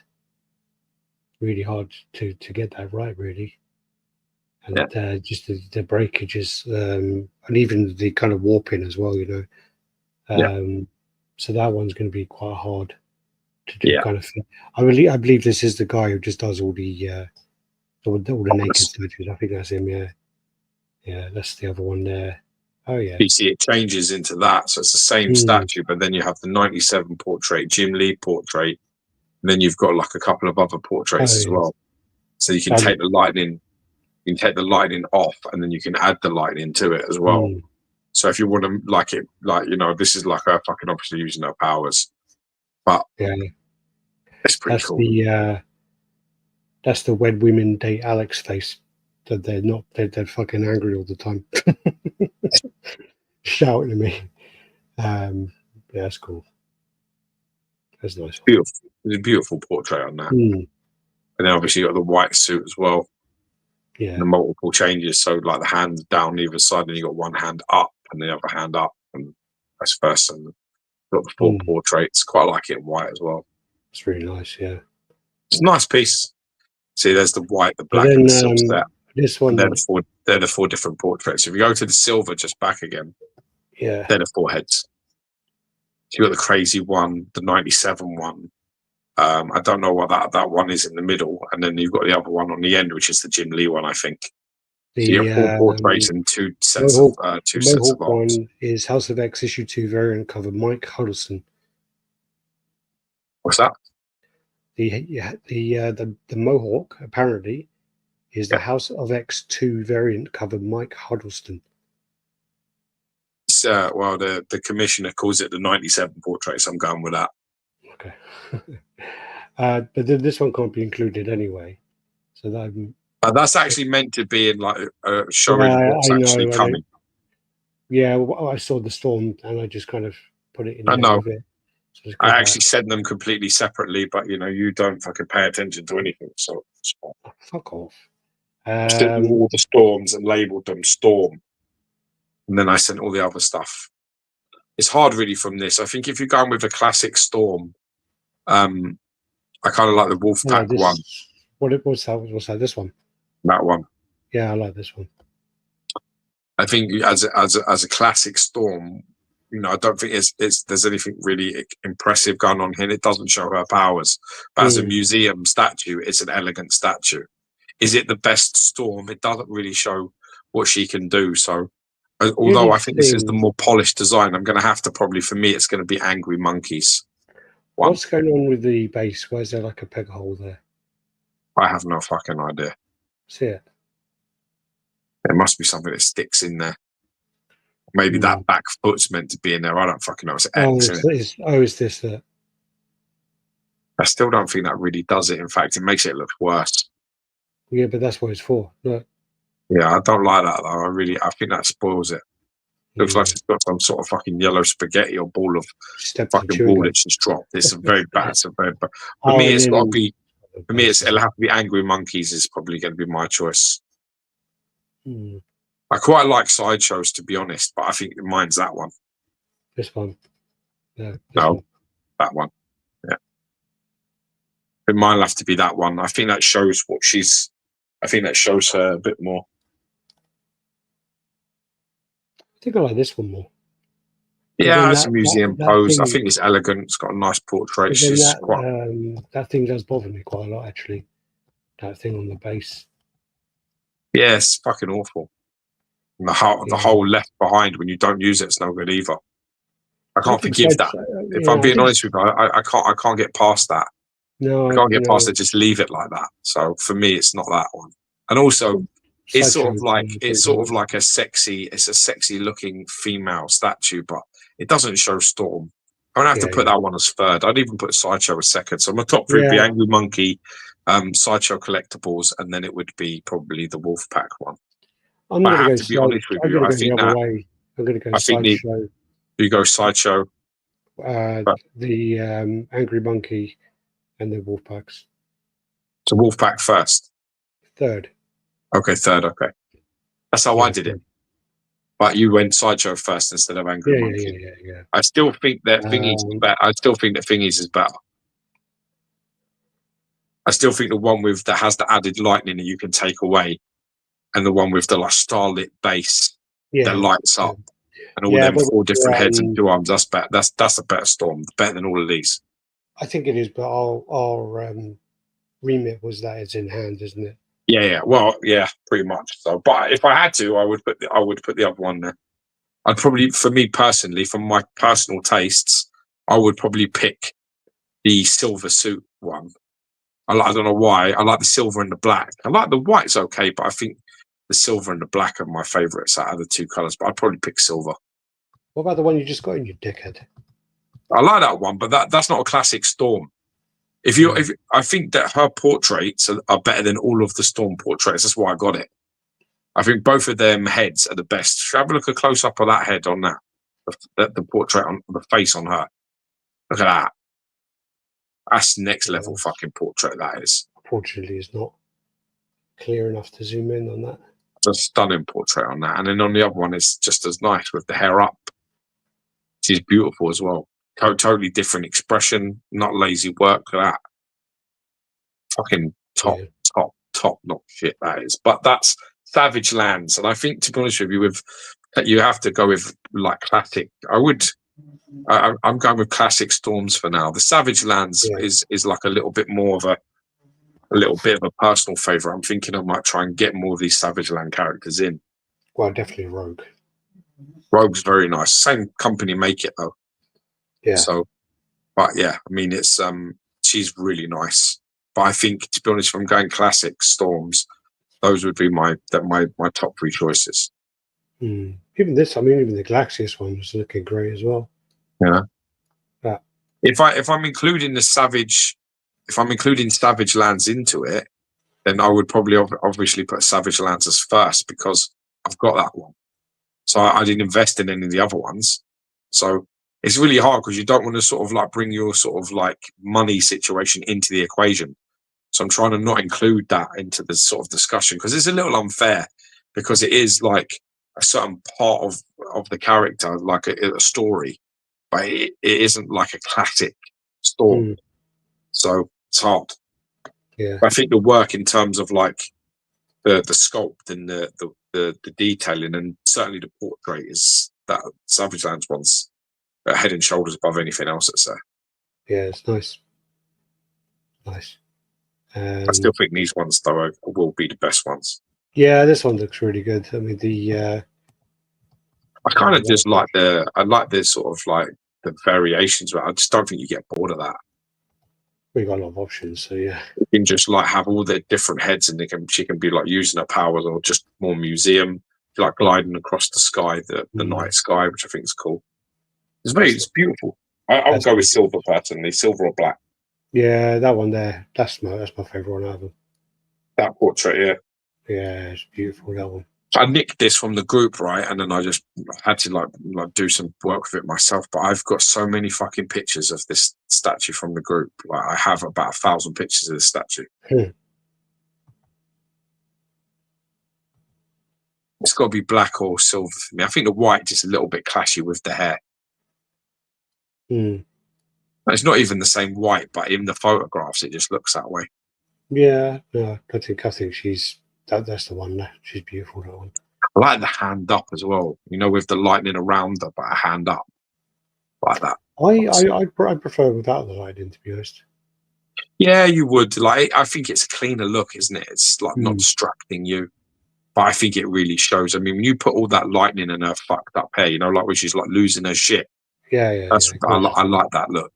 really hard to get that right, really. And just the breakages, and even the kind of warping as well, So that one's going to be quite hard to do. Yeah. Kind of thing. I believe this is the guy who just does all the naked statues. I think that's him. Yeah, yeah. That's the other one there. Oh yeah. You see, it changes into that, so it's the same statue, but then you have the 97 portrait, Jim Lee portrait, and then you've got like a couple of other portraits as well. So you can take the lightning, off, and then you can add the lightning to it as well. So if you want to like it, like this is like her fucking obviously using her powers, but yeah, it's pretty cool. That's the when women date Alex face. That they're fucking angry all the time, shouting at me. Yeah, that's cool. That's nice. Beautiful. There's a beautiful portrait on that. And then obviously you got the white suit as well. Yeah. And the multiple changes. So like the hands down either side, and you got one hand up and the other hand up, and vice versa. And got the full portraits. Quite like it in white as well. It's really nice. Yeah. It's a nice piece. See, there's the white, the black, and the silver there. This one, they're the four different portraits. If you go to the silver, just back again, yeah, they're the four heads. So you got the crazy one, the 97 one. I don't know what that one is in the middle, and then you've got the other one on the end, which is the Jim Lee one, I think. So you have four portraits and two sets of art. One is House of X issue 2 variant cover, Mike Huddleston. What's that? The Mohawk apparently is the House of X 2 variant cover, Mike Huddleston. Well, the commissioner calls it the 97 portrait, so I'm going with that. Okay. But then this one can't be included anyway. So that's actually meant to be in like showing what's actually coming. Yeah, well, I saw the storm and I just kind of put it in. I know. So I actually send them completely separately, but you don't fucking pay attention to anything. So fuck off. I sent all the storms and labeled them storm, and then I sent all the other stuff. It's hard, really, from this. I think if you're going with a classic storm, I kind of like the Wolfpack one. What's that? This one. That one. Yeah, I like this one. I think as a classic storm, I don't think there's anything really impressive going on here. It doesn't show her powers, but as a museum statue, it's an elegant statue. Is it the best storm? It doesn't really show what she can do. So, although I think this is the more polished design, I'm going to have to probably, for me, it's going to be Angry Monkeys. What's going on with the base? Why is there like a peg hole there? I have no fucking idea. See it? There must be something that sticks in there. Maybe that back foot's meant to be in there. I don't fucking know. It's X. Is this that? I still don't think that really does it. In fact, it makes it look worse. Yeah, but that's what it's for. Look. Yeah, I don't like that though. I think that spoils it. Looks like it's got some sort of fucking yellow spaghetti or ball of fucking ball that's just dropped. It's a very bad. It's a very bad. For me, it's got to be. For me, it'll have to be Angry Monkeys. Is probably going to be my choice. I quite like Sideshows, to be honest, but I think mine's that one. This one. No, that one. Yeah. But mine will have to be that one. I think that shows what she's. I think that shows her a bit more. I think I like this one more. Yeah, it's a museum pose. I think it's elegant. It's got a nice portrait. That thing does bother me quite a lot, actually. That thing on the base. Yeah, it's fucking awful. And the whole left behind when you don't use it, it's no good either. I can't forgive that. If I'm being honest with you, I can't get past that. No, I can't get past it. Just leave it like that. So for me, it's not that one. And also, it's sort of like a sexy looking female statue, but it doesn't show Storm. I'm gonna have to put that one as third. I'd even put Sideshow as second. So my top three would be Angry Monkey, Sideshow Collectibles, and then it would be probably the Wolfpack one. I'm going to be honest with you. I think that I'm going to go Sideshow. You go Sideshow. The Angry Monkey and the Wolfpacks. So Wolfpack first. Third. Okay, third. Okay, that's how I did it. But you went Sideshow first instead of Angry Monkey. Yeah. I still think that Thingies is better. I still think that Thingies is better. I still think the one that has the added lightning that you can take away, and the one with the like starlit base that lights up. and all Yeah, them but 4 different heads and 2 arms. That's better. That's a better storm. Better than all of these. I think it is, but our remit was that it's in hand, isn't it? Yeah. Well, yeah, pretty much. So, but if I had to, I would put the other one there. I'd probably, for me personally, from my personal tastes, I would probably pick the silver suit one. I don't know why. I like the silver and the black. I like the white's okay, but I think the silver and the black are my favourites out of the 2 colours. But I'd probably pick silver. What about the one you just got in, you dickhead? I like that one, but that's not a classic Storm. If I think that her portraits are better than all of the Storm portraits. That's why I got it. I think both of them heads are the best. Should I have a look at close up of that head on that, the portrait on the face on her. Look at that. That's next level fucking portrait. That is. Unfortunately, it's not clear enough to zoom in on that. It's a stunning portrait on that, and then on the other one, it's just as nice with the hair up. She's beautiful as well. Totally different expression, not lazy work. Look at that. Fucking top notch shit that is. But that's Savage Lands, and I think, to be honest with you, you have to go with like classic. I'm going with classic Storms for now. The Savage Lands is like a little bit more of a bit of a personal favourite. I'm thinking I might try and get more of these Savage Land characters in. Well, definitely Rogue. Rogue's very nice. Same company make it though. Yeah. So, but yeah, I mean, it's she's really nice. But I think, to be honest, if I'm going classic Storms, those would be my top 3 choices. Even this, I mean, even the Galaxius one was looking great as well. Yeah. But if I'm including Savage Lands into it, then I would probably obviously put Savage Lands as first because I've got that one. So I didn't invest in any of the other ones. So it's really hard because you don't want to sort of like bring your sort of like money situation into the equation. So I'm trying to not include that into the sort of discussion because it's a little unfair because it is like a certain part of the character, like a story, but it isn't like a classic Storm. So it's hard. Yeah. But I think the work in terms of like the sculpt and the detailing and certainly the portrait is that Savage Lands one's head and shoulders above anything else that's there. Yeah, it's nice. Nice. I still think these ones though will be the best ones. Yeah, this one looks really good. I mean, I kind of just like the sort of like the variations, but I just don't think you get bored of that. We got a lot of options, so yeah. You can just like have all the different heads, and she can be like using her powers, or just more museum, like gliding across the sky, the night sky, which I think is cool. It's beautiful. I would go with silver personally, silver or black. Yeah, that one there. That's my favorite one out of them. That portrait, yeah. Yeah, it's beautiful, that one. I nicked this from the group, right? And then I just had to like do some work with it myself. But I've got so many fucking pictures of this statue from the group. Like I have about 1,000 pictures of this statue. It's got to be black or silver for me. I think the white is a little bit clashy with the hair. It's not even the same white, but in the photographs, it just looks that way. Yeah, no, I think she's that's the one. She's beautiful, that one. I like the hand up as well. You know, with the lightning around her, but a hand up like that. I prefer without the lightning, to be honest. Yeah, you would. Like, I think it's a cleaner look, isn't it? It's like not distracting you. But I think it really shows. I mean, when you put all that lightning in her fucked up hair, you know, like when she's like losing her shit. Yeah. I like that look.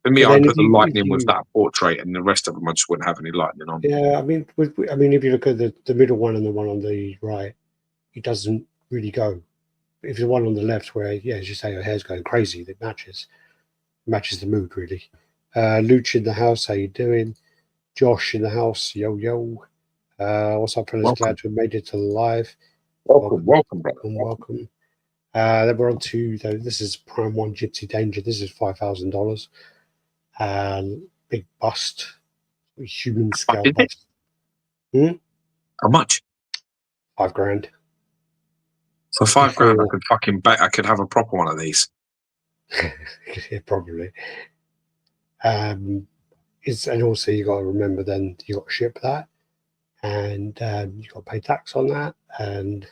For me, I put the lightning with that portrait, and the rest of them I just wouldn't have any lightning on. Yeah, I mean, if you look at the middle one and the one on the right, it doesn't really go. If the one on the left, where as you say, her hair's going crazy, it matches the mood really. Luch in the house, how you doing? Josh in the house, yo. What's up, fellas? Glad to have made it to live. Welcome, brother. Welcome. Then we're on to this is Prime 1 Gipsy Danger. This is $5,000. Big bust, human scale bust. How much? $5,000. For $5,000, I could fucking bet I could have a proper one of these. Yeah, probably. And also you got to remember then you got to ship that, and you got to pay tax on that, and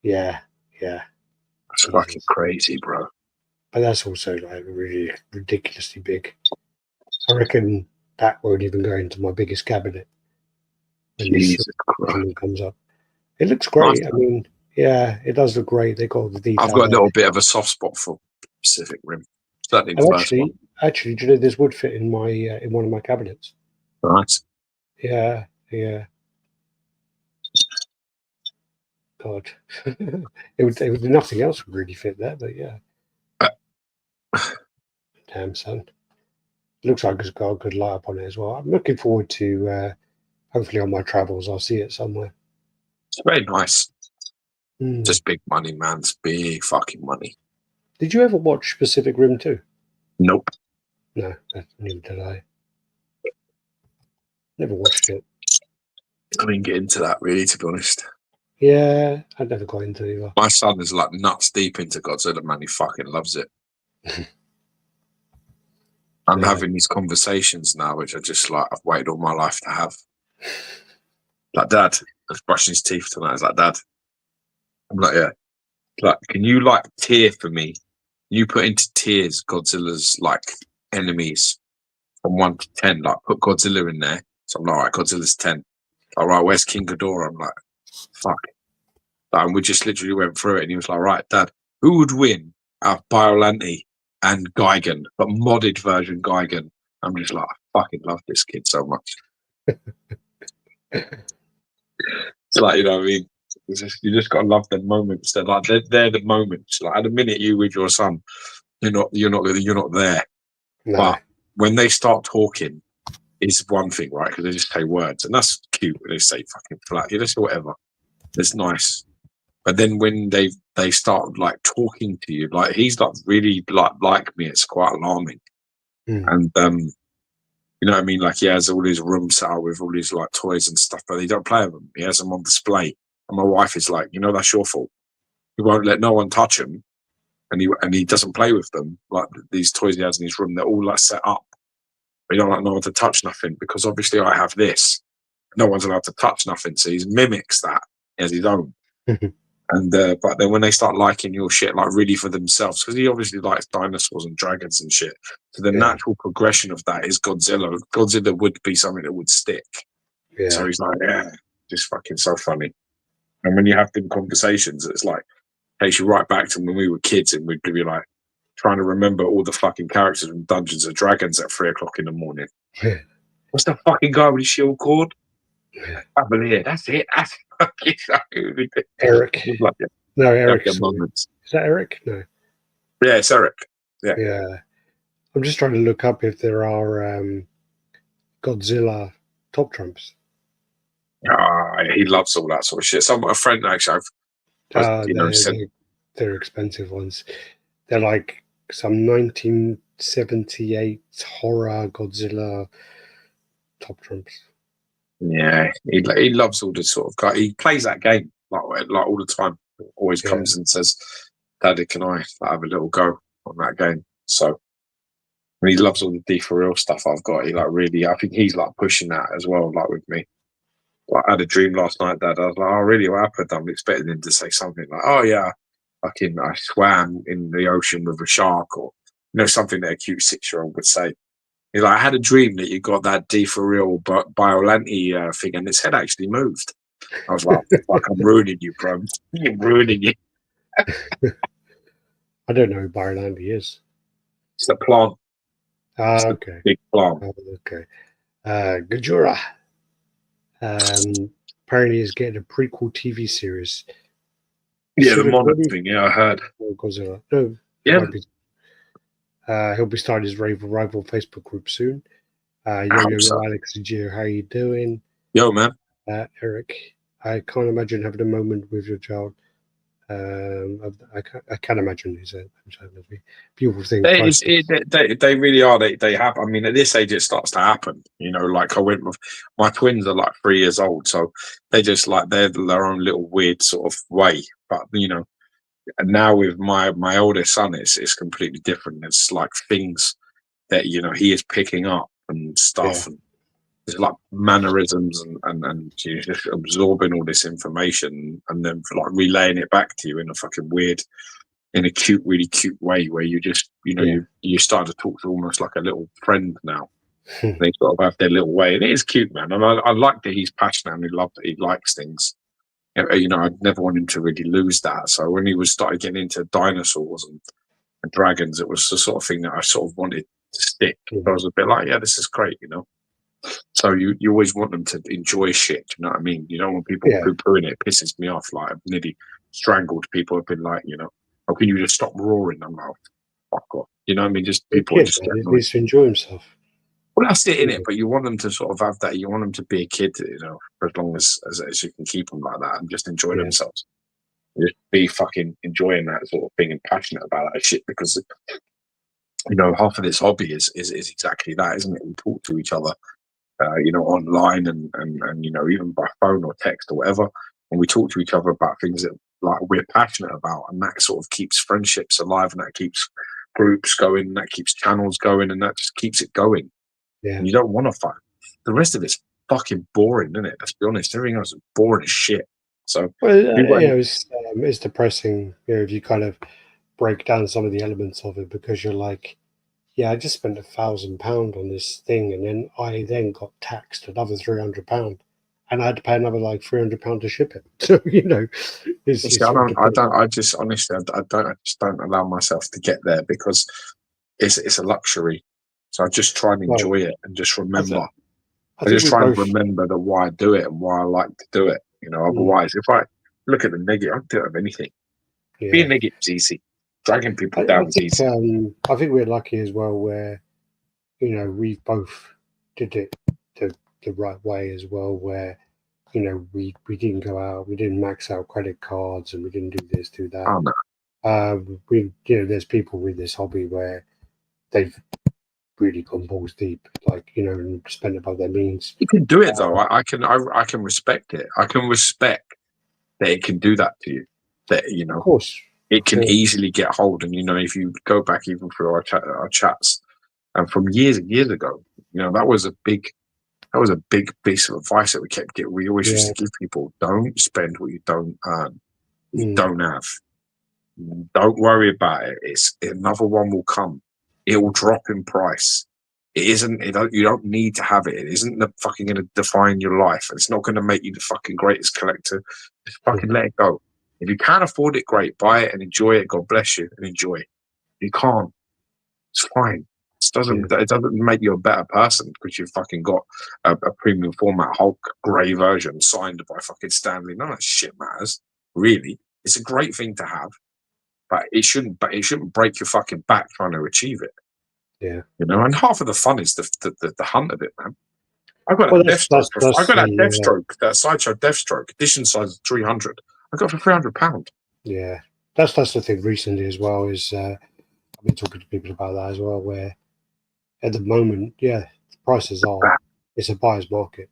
yeah. It's fucking crazy, bro. But that's also like really ridiculously big. I reckon that won't even go into my biggest cabinet when Jesus this Christ. comes up. It looks great. Nice. I mean, yeah, it does look great. They got all the detail. I've got a little bit of a soft spot for Pacific Rim. Certainly the first one. Actually, do you know this would fit in my in one of my cabinets? Right. Yeah. God, it would nothing else would really fit there, but yeah. Damn, son. Looks like it's got a good light up on it as well. I'm looking forward to hopefully on my travels I'll see it somewhere. It's very nice. Just big money, man. It's big fucking money. Did you ever watch Pacific Rim 2? Nope. No, neither did I. Never watched it. I didn't get into that really, to be honest. Yeah, I never got into it either. My son is like nuts deep into Godzilla, man. He fucking loves it. I'm having these conversations now, which I just like, I've waited all my life to have. Like, Dad, I was brushing his teeth tonight. I was like, Dad, I'm like, yeah. Like, can you like tier for me? You put into tiers Godzilla's like enemies from 1 to 10. Like, put Godzilla in there. So I'm like, all right, Godzilla's 10. All right, where's King Ghidorah? I'm like, fuck. And we just literally went through it, and he was like, right, Dad, who would win out of Biollante and Gigan, but modded version Gigan? I'm just like, I fucking love this kid so much. It's like, you know what I mean? You just gotta love the moments. They're like they're the moments. Like at the minute you with your son, you're not there. No. But when they start talking, it's one thing, right? Because they just say words, and that's cute. When they say fucking flat, you just whatever. It's nice. But then when they start like talking to you, like he's like really like me, it's quite alarming. And you know what I mean? Like he has all his rooms set out with all these like toys and stuff, but he don't play with them. He has them on display. And my wife is like, you know, that's your fault. He won't let no one touch them, and he doesn't play with them. Like these toys he has in his room, they're all like set up. But he don't like no one to touch nothing because obviously I have this. No one's allowed to touch nothing, so he mimics that as his own. And but then when they start liking your shit like really for themselves, because he obviously likes dinosaurs and dragons and shit, so the natural progression of that is Godzilla. Godzilla would be something that would stick. Yeah. So he's like, yeah, just fucking so funny. And when you have them conversations, it's like takes you right back to when we were kids, and we'd be like trying to remember all the fucking characters from Dungeons and Dragons at 3 o'clock in the morning. Yeah. What's the fucking guy with his shield called? Yeah. Cavalier. That's it. That's fucking Eric. Like, yeah. No, Eric. Is that Eric? No. Yeah, it's Eric. Yeah. Yeah. I'm just trying to look up if there are Godzilla top trumps. He loves all that sort of shit. A friend actually, they're expensive ones. They're like some 1978 horror Godzilla top trumps. Yeah, he loves all this sort of guy. He plays that game like all the time. Always comes and says, "Daddy, can I have a little go on that game?" So, and he loves all the D for real stuff I've got. He like really, I think he's like pushing that as well, like with me. Like, I had a dream last night, Dad. I was like, "Oh, really? What happened?" I'm expecting him to say something like, "Oh yeah, I swam in the ocean with a shark," or something that a cute 6-year-old would say. He's like, I had a dream that you got that D for real Biollante thing, and its head actually moved. I was like, "Fuck, I'm ruining you, bro. I'm ruining you." I don't know who Biollante is. It's the plant. Okay. Big plant. Okay. Ghidorah. Apparently is getting a prequel TV series. Yeah, the modern thing. Yeah, I heard. Godzilla. No. Yeah. He'll be starting his rival Facebook group soon. Alex and Gio, how you doing? Yo, man. Eric, I can't imagine having a moment with your child. I can't imagine he's a beautiful thing. They really are. They have. I mean, at this age, it starts to happen. Like I went with my twins are like 3 years old, so they just like they're their own little weird sort of way. But and now with my oldest son, it's completely different. It's like things that he is picking up and stuff, and it's like mannerisms and just absorbing all this information and then like relaying it back to you in a fucking weird in a cute, really cute way, where you just, you start to talk to almost like a little friend now. They sort of have their little way, and it is cute, man. And I like that he's passionate and he likes things. I'd never want him to really lose that. So when he started getting into dinosaurs and dragons, it was the sort of thing that I sort of wanted to stick. I was a bit like, yeah, this is great, So you always want them to enjoy shit. You know what I mean? You don't want people poo-pooing it. It pisses me off. Like, I've nearly strangled people. I've been like, how can you just stop roaring? I'm like, fuck off. You know what I mean? Just people kid, just he needs to enjoy himself. Well, that's it, innit? But you want them to sort of have that. You want them to be a kid, for as long as you can keep them like that and just enjoy themselves. Just be fucking enjoying that sort of thing and passionate about that shit, because half of this hobby is exactly that, isn't it? We talk to each other, online and even by phone or text or whatever, and we talk to each other about things that like we're passionate about, and that sort of keeps friendships alive, and that keeps groups going, and that keeps channels going, and that just keeps it going. Yeah. And you don't want to fight. The rest of it's fucking boring, isn't it? Let's be honest. Everything else is boring as shit. So, it's depressing, if you kind of break down some of the elements of it, because you're like, yeah, I just spent £1,000 on this thing, and then I got taxed another £300, and I had to pay another like £300 to ship it. So I just honestly don't allow myself to get there, because it's a luxury. So I just try and enjoy it and just remember. I just try and remember that why I do it and why I like to do it. Otherwise, if I look at the negative, I'd do it of anything. Being negative is easy. Dragging people down is easy. I think we're lucky as well, where we both did it the right way as well, where we didn't go out, we didn't max out credit cards, and we didn't do this, do that. Oh, no. There's people with this hobby where they've really gone balls deep, and spend above their means. You can do it though. I can respect it. I can respect that it can do that to you. That of course, it can easily get hold. And if you go back even through our chats, and from years and years ago, that was a big piece of advice that we kept getting. We always used to give people: don't spend what you don't earn, you don't have. Don't worry about it. It's another one will come. It will drop in price. It isn't. You don't need to have it. It isn't fucking going to define your life. It's not going to make you the fucking greatest collector. Just fucking let it go. If you can't afford it, great. Buy it and enjoy it. God bless you and enjoy it. If you can't, it's fine. It doesn't make you a better person because you've fucking got a premium format Hulk grey version signed by fucking Stanley. None of that shit matters. Really, it's a great thing to have. But it shouldn't break your fucking back trying to achieve it. Yeah. And half of the fun is the hunt of it, man. I got that Deathstroke, that Sideshow Deathstroke, edition size 300. I got for £300. Yeah. That's the thing recently as well, is I've been talking to people about that as well, where at the moment, the prices are, it's a buyer's market,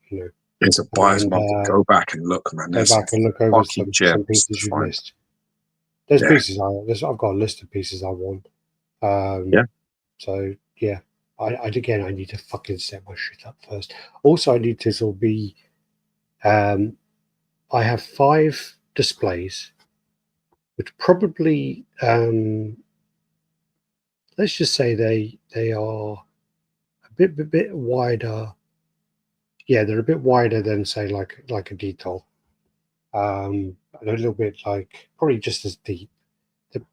It's a buyer's market. Go back and look, man. Go back and look over some pieces you've missed. There's pieces I've got a list of pieces I want. So I need to fucking set my shit up first. Also, I need to sort of be. I have 5 displays, which probably let's just say they are a bit wider. Yeah, they're a bit wider than say like a detail. And a little bit probably just as deep.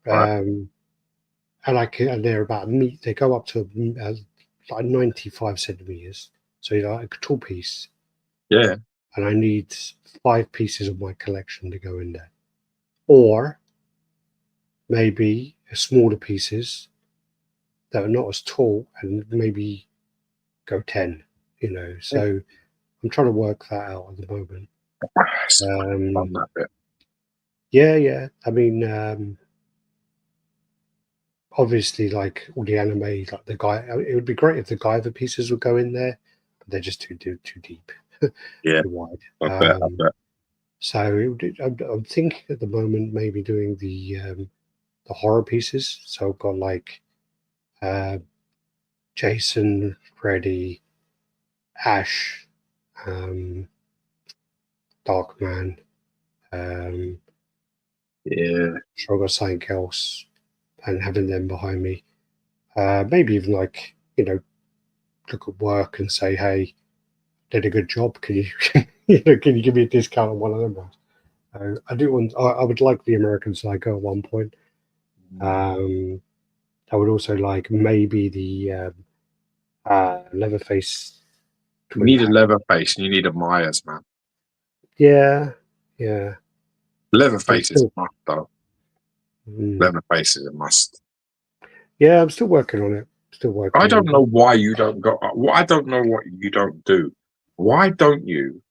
And they're about they go up to like 95 centimeters. So like a tall piece. Yeah. And I need 5 pieces of my collection to go in there, or maybe smaller pieces that are not as tall, and maybe go 10. So I'm trying to work that out at the moment. Yeah. I mean, obviously, like all the anime, like the guy, it would be great if the Guyver pieces would go in there, but they're just too deep, too wide. I bet. So I'm thinking at the moment maybe doing the horror pieces. So I've got like Jason, Freddy, Ash, Darkman. Sure, I've got something else. and having them behind me. Maybe even like, look at work and say, hey, did a good job. Can you, can you give me a discount on one of them ones? I do want. I would like the American Psycho at one point. I would also like maybe the Leatherface. You need a Leatherface and you need a Myers, man. Yeah. Leatherface is a must, though. Leatherface is a must. Yeah, I'm still working on it. I don't know why you don't go. I don't know what you don't do. Why don't you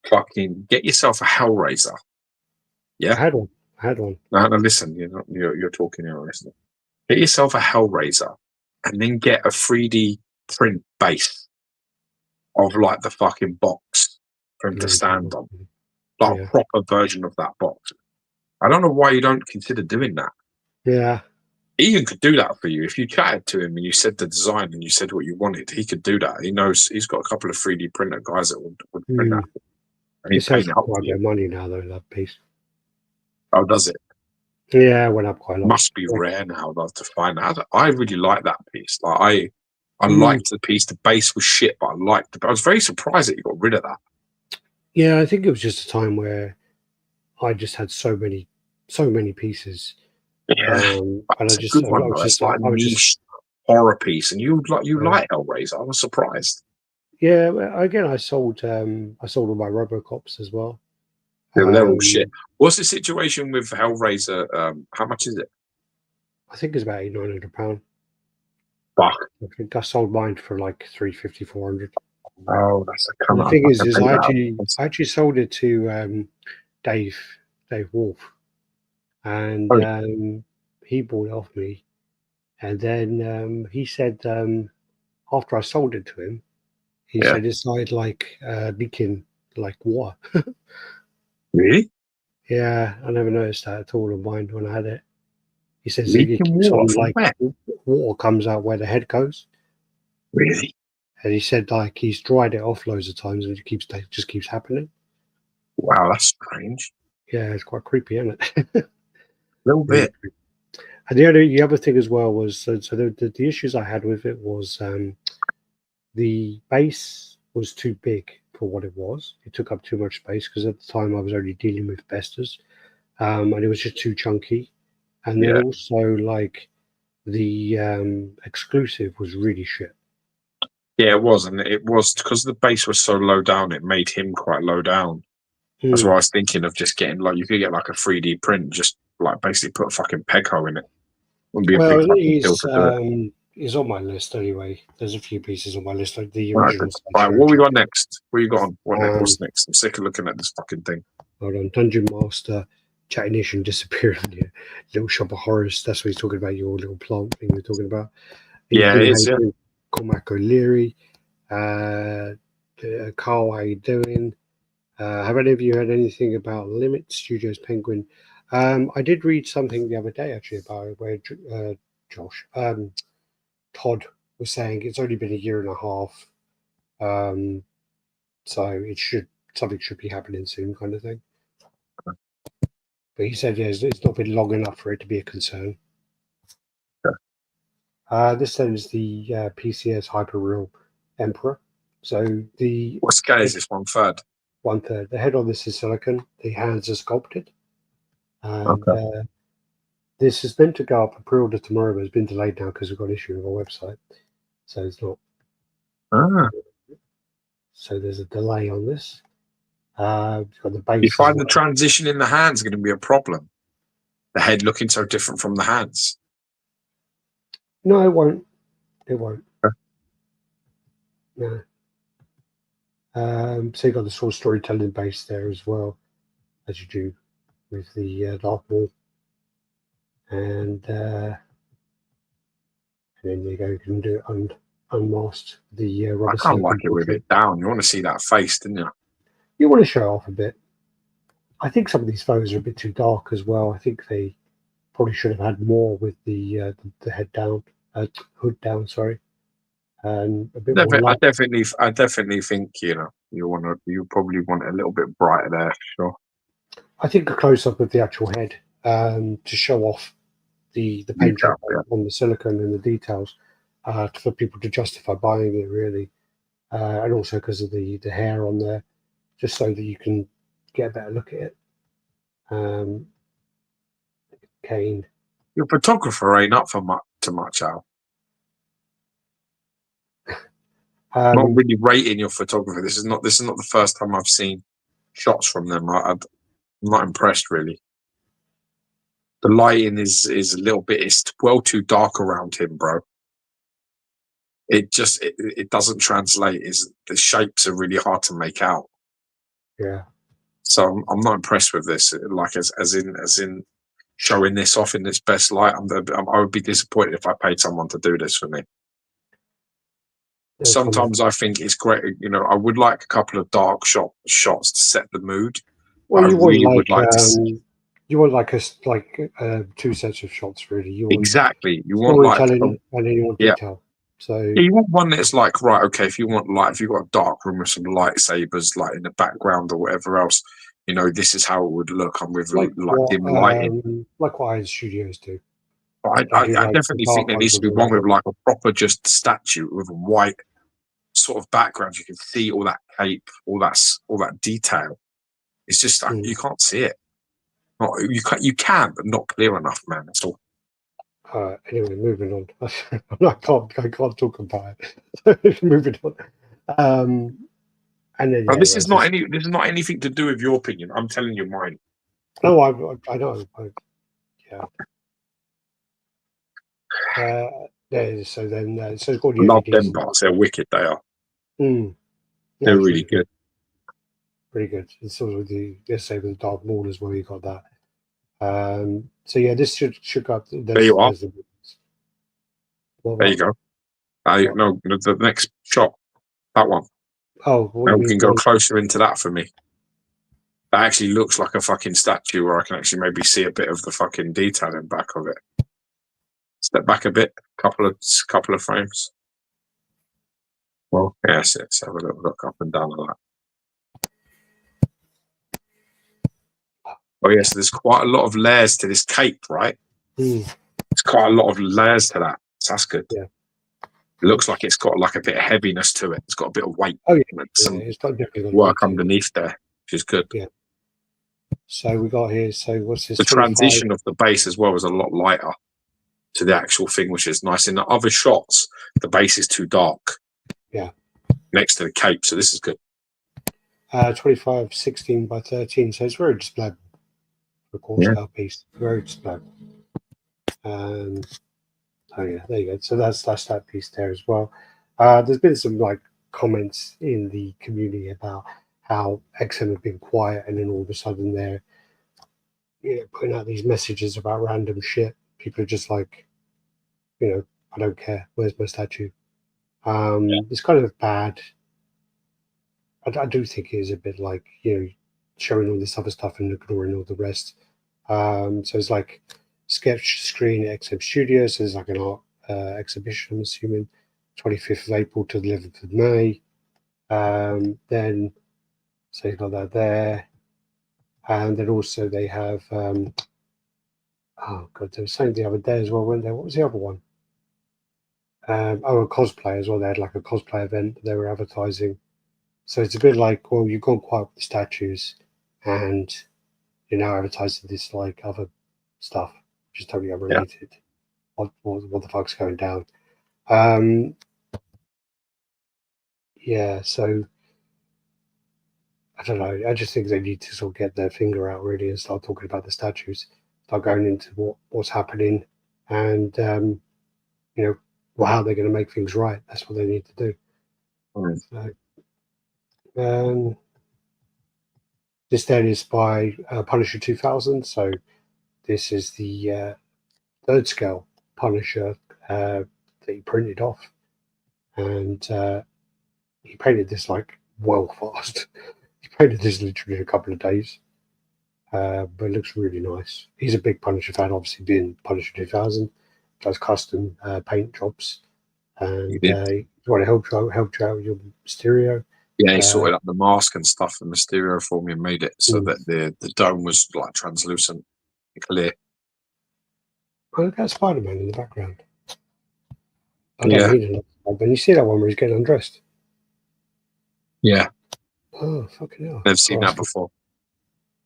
fucking get yourself a Hellraiser? Yeah, I had one. No, listen. You're talking. You're listening. Get yourself a Hellraiser, and then get a 3D print base of like the fucking box for him to stand on, like a proper version of that box. I don't know why you don't consider doing that. Yeah. Ian could do that for you. If you chatted to him and you said the design and you said what you wanted, he could do that. He knows he's got a couple of 3D printer guys that would print that. And it says quite a bit of money now, though, that piece. Oh, does it? Yeah, it went up quite a lot. Must be rare now, though, to find out. I really like that piece. Like I liked the piece. The base was shit, but I liked it. I was very surprised that you got rid of that. Yeah, I think it was just a time where I just had so many pieces. Yeah, and I just, good one. It's like a niche horror piece, and you like Hellraiser. I was surprised. Yeah, again, I sold all my RoboCops as well. They're all shit. What's the situation with Hellraiser? How much is it? I think it's about £800-900. Fuck. I think I sold mine for like $350-400. Oh, that's a come. The thing is I actually sold it to Dave Wolf, and he bought it off me, and then he said after I sold it to him, he said it started like leaking like water. Really? Yeah, I never noticed that at all on mine when I had it. He says leaking water, like water comes out where the head goes. Really? And he said like he's dried it off loads of times and it just keeps happening. Wow, that's strange. Yeah, it's quite creepy, isn't it? A little bit. And the other thing as well was so the issues I had with it was the base was too big for what it was. It took up too much space because at the time I was only dealing with Bestas, and it was just too chunky. And then also like the exclusive was really shit. Yeah, it was, and it was because the base was so low down. It made him quite low down. That's why I was thinking of just getting like you could get like a 3D print, just like basically put a fucking peg hole in it. Wouldn't be a big fucking deal to do it. He's on my list anyway. There's a few pieces on my list, like the original. Right, what we got next? Where you got on? What's next? I'm sick of looking at this fucking thing. Hold on, Dungeon Master, Chattination disappearing. Yeah. Little Shop of Horrors. That's what he's talking about. Your little plant thing we're talking about. Yeah, it is. Yeah. Cormac O'Leary, Carl, how you doing? Have any of you heard anything about Limit Studios Penguin? I did read something the other day actually about it where Todd was saying it's only been a year and a half, so something should be happening soon, kind of thing. But he said it's not been long enough for it to be a concern. This then is the PCS Hyperreal Emperor. So what scale is this? 1/3. 1/3. The head on this is silicon. The hands are sculpted. And this is meant to go up for pre-order tomorrow, but it's been delayed now because we've got an issue with our website. So it's not. So there's a delay on this. Got the base. You find the transition in the hands going to be a problem? The head looking so different from the hands? No, it won't. It won't. No. So you've got the sort of storytelling base there as well, as you do with the Dark Maul. And then you go, you can do it unmasked. The I can't like it with it down. You want to see that face, didn't you? You want to show off a bit. I think some of these photos are a bit too dark as well. I think they probably should have had more with the head down, hood down. Sorry, and a bit more light. I definitely think you probably want it a little bit brighter there. Sure. I think a close up of the actual head to show off the paint job Yeah. on the silicone and the details for people to justify buying it, really. And also because of the hair on there, just so that you can get a better look at it. Kane. Your photographer ain't up for too much, Al. Not really rating your photography. This is not the first time I've seen shots from them. I'm not impressed, really. The lighting is a little bit. It's well too dark around him, bro. It just it doesn't translate. The shapes are really hard to make out. Yeah. So I'm not impressed with this. Like as in showing this off in its best light. I would be disappointed if I paid someone to do this for me. Sometimes I think it's great. You know, I would like a couple of dark shots to set the mood. Well, you really want would like to see. You want like two sets of shots, really. You want Exactly. You want like and then you want detail. So you want one that's like, right, okay, if you've got a dark room with some lightsabers like in the background or whatever else, you know, this is how it would look. I'm with like dim lighting, like what Iron Studios do. I definitely think there needs to be one with like a proper just statue with a white sort of background. You can see all that cape, all that detail. It's just you can't see it. You can, but not clear enough, man. That's all. Anyway, moving on. I can't talk about it. Moving on. And then this is not anything to do with your opinion. I'm telling you mine. No, I know. So then, so it's called. I love them parts. They're wicked. They are. They're really good. Pretty good. It's sort of let's say with the Dark Maul as well. You got that. So yeah, this should go up. There you are. There you go. No, the next shot, that one. Oh, we can go closer into that for me. That actually looks like a fucking statue, where I can actually maybe see a bit of the fucking detail in back of it. Step back a bit, couple of frames. Well, yes, let's have a little look up and down on that. Oh yes, there's quite a lot of layers to this cape, right? There's quite a lot of layers to that. So that's good. Yeah. It looks like it's got like a bit of heaviness to it. It's got a bit of weight. Oh yeah, it's got work underneath there, which is good. Yeah. So we got here. So what's this? The transition of the base as well is a lot lighter to the actual thing, which is nice. In the other shots, the base is too dark. Yeah. Next to the cape, so this is good. 25, 16 by 13. So it's very displayable. For a core scale piece, very displayable. Oh yeah, there you go. So that's that piece there as well. There's been some like comments in the community about how XM have been quiet, and then all of a sudden they're putting out these messages about random shit. People are just like, I don't care. Where's my statue? It's kind of bad. I do think it is a bit like showing all this other stuff and ignoring all the rest. So it's like sketch screen at XM Studios. So there's like an art exhibition, I'm assuming, 25th of April to the 11th of May. Then, so you've got that there. And then also they have, oh God, they were saying the other day as well, weren't they? What was the other one? A cosplay as well. They had like a cosplay event that they were advertising. So it's a bit like, well, you've gone quiet with the statues and you're now advertising this like other stuff, which is totally unrelated. Yeah. What the fuck's going down? So I don't know. I just think they need to sort of get their finger out really and start talking about the statues, start going into what's happening, and how they're going to make things right. That's what they need to do. So, this then is by Punisher 2000. So this is the third scale Punisher that he printed off, and he painted this like well fast. He painted this literally in a couple of days, but it looks really nice. He's a big Punisher fan, obviously being Punisher 2000, does custom paint jobs, and he want to help you out with your Mysterio. Yeah, he sorted up the mask and stuff for Mysterio for me and made it so that the dome was like translucent and clear. Oh, look at Spider-Man in the background. I Yeah. don't need another Spider-Man. You see that one where he's getting undressed? Yeah, Oh, fucking hell. never seen God, that before.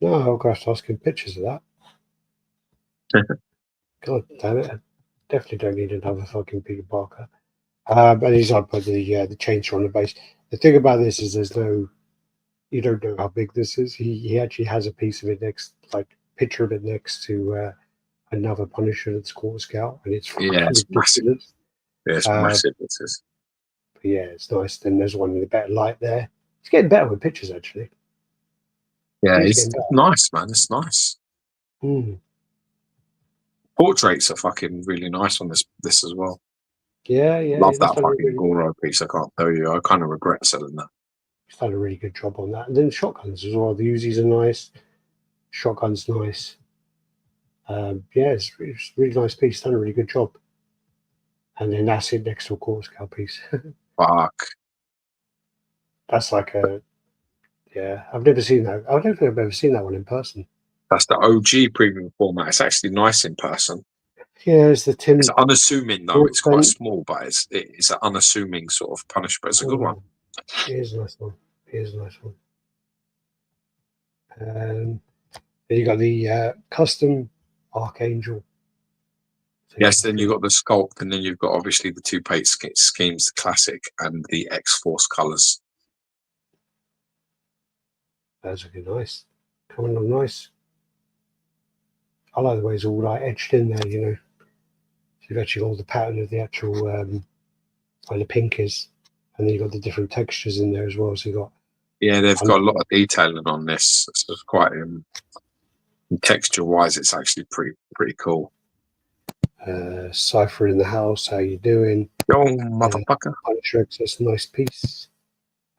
No, I'll have to ask him pictures of that. God damn it. I definitely don't need another fucking Peter Parker. But he's up with the chainsaw on the base. The thing about this is you don't know how big this is. He actually has a piece of it picture of it next to another Punisher that's quarter scale, and it's fucking Yeah, it's massive. ridiculous. Yeah, it's massive. It is. But yeah, it's nice. Then there's one in a better light there. It's getting better with pictures, actually. Yeah, it's nice, man. It's nice. Mm. Portraits are fucking really nice on this as well. Yeah. Love that fucking Goro piece. I can't tell you. I kind of regret selling that. He's done a really good job on that. And then shotguns as well. The Uzis are nice. Shotgun's nice. It's a really nice piece. Done a really good job. And then that's it next to a quarter scale piece. Fuck. That's like I've never seen that. I don't think I've ever seen that one in person. That's the OG premium format. It's actually nice in person. Yeah, it's the Tim. It's unassuming though. It's quite small, but it's an unassuming sort of Punisher. But it's a good one. It is a nice one. Then you got the custom Archangel. So yes, then you've got the sculpt, and then you've got obviously the two paint schemes, the classic and the X-Force colours. That's looking nice. Coming on nice. I like the way it's all etched in there, you know. So you've actually got all the pattern of the actual where the pink is, and then you've got the different textures in there as well. So you got they've got a lot of detailing on this. So it's quite texture-wise, it's actually pretty cool. Cypher in the house, how you doing? Yo, motherfucker. Punisher, that's a nice piece.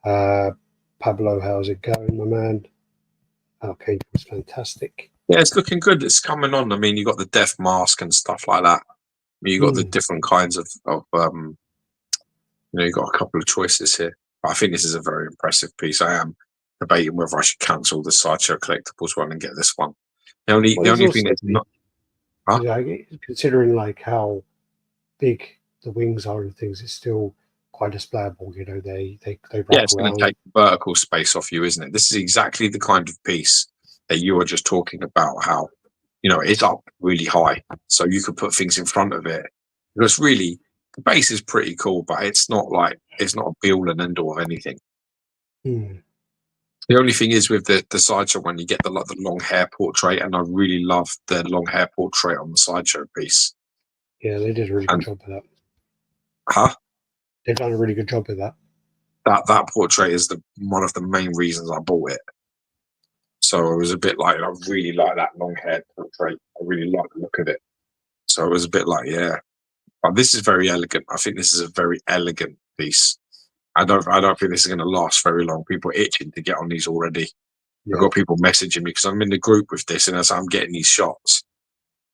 Pablo, how's it going, my man? Okay, it's fantastic. Yeah, it's looking good. It's coming on. I mean, you got the death mask and stuff like that. You got the different kinds of you got a couple of choices here. But I think this is a very impressive piece. I am debating whether I should cancel the Sideshow Collectibles one and get this one. The only thing that's not considering like how big the wings are and things, it's still quite displayable. You know, they wrap it's going to take vertical space off you, isn't it? This is exactly the kind of piece that you were just talking about. How it's up really high, so you could put things in front of it. Because really, the base is pretty cool, but it's not a be all and end all of anything. The only thing is with the Sideshow one, you get the long hair portrait, and I really love the long hair portrait on the Sideshow piece. Yeah, they did a really good job with that. Huh? They've done a really good job with that. That portrait is one of the main reasons I bought it. So it was a bit like, I really like that long haired portrait. I really like the look of it. So it was a bit like, yeah. But this is very elegant. I think this is a very elegant piece. I don't think this is going to last very long. People are itching to get on these already. Yeah. I've got people messaging me because I'm in the group with this, and as I'm getting these shots,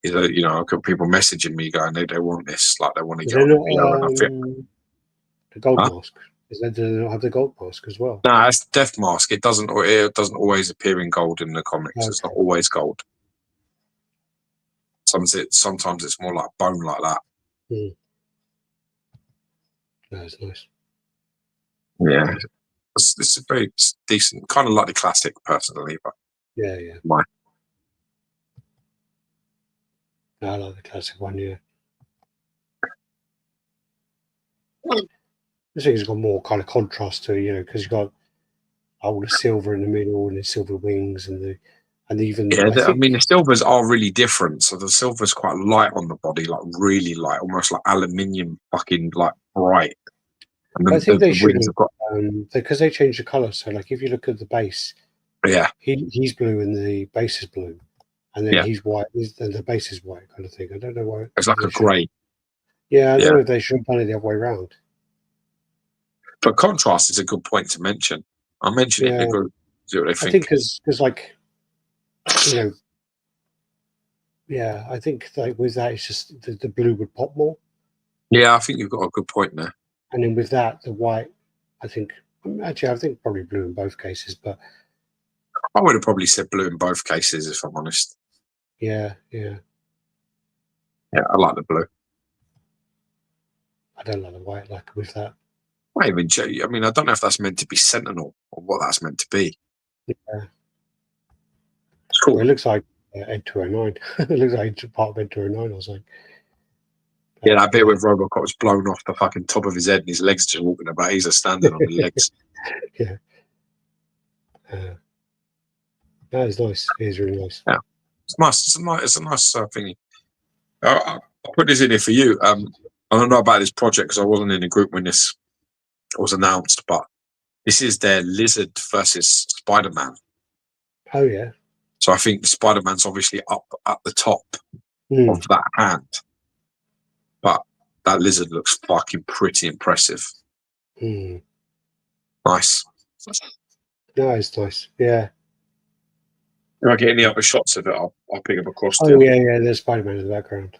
I've got people messaging me going, they want this, like they want to get on the gold mask. Does that not have the gold mask as well? No, it's death mask. It doesn't always appear in gold in the comics. Okay. It's not always gold. Sometimes it's more like bone like that. That's nice. Yeah, it's a very decent, kind of like the classic, personally. But yeah. I like the classic one. Yeah. I think it's got more kind of contrast to because you've got all the silver in the middle and the silver wings and even I mean the silvers are really different. So the silver's quite light on the body, like really light, almost like aluminium, fucking like bright. And I think they should because they changed the color. So like if you look at the base, he's blue and the base is blue, and then he's white and the base is white, kind of thing. I don't know why it's like a grey. Yeah, I don't know if they should have done it the other way around. But contrast is a good point to mention. I'll mention it in the group. See what they think. I think because like I think like with that it's just the blue would pop more. Yeah, I think you've got a good point there. And then with that, the white, I think probably blue in both cases, but I would have probably said blue in both cases if I'm honest. Yeah. Yeah, I like the blue. I don't like the white like with that. I mean, I don't know if that's meant to be Sentinel or what that's meant to be. Yeah. It's cool. Well, it looks like Ed 209. It looks like part of Ed 209 or something. Yeah, that bit with Robocop was blown off the fucking top of his head and his legs just walking about. He's just standing on his legs. Yeah. That is nice. It is really nice. Yeah. It's nice. It's a nice thingy. I'll put this in here for you. I don't know about this project because I wasn't in the group when this was announced, but this is their Lizard versus Spider-Man. Oh, yeah. So I think Spider-Man's obviously up at the top of that hand. But that Lizard looks fucking pretty impressive. Nice. No, it's nice. Yeah. If I get any other shots of it, I'll pick up across. Oh, yeah. There's Spider-Man in the background.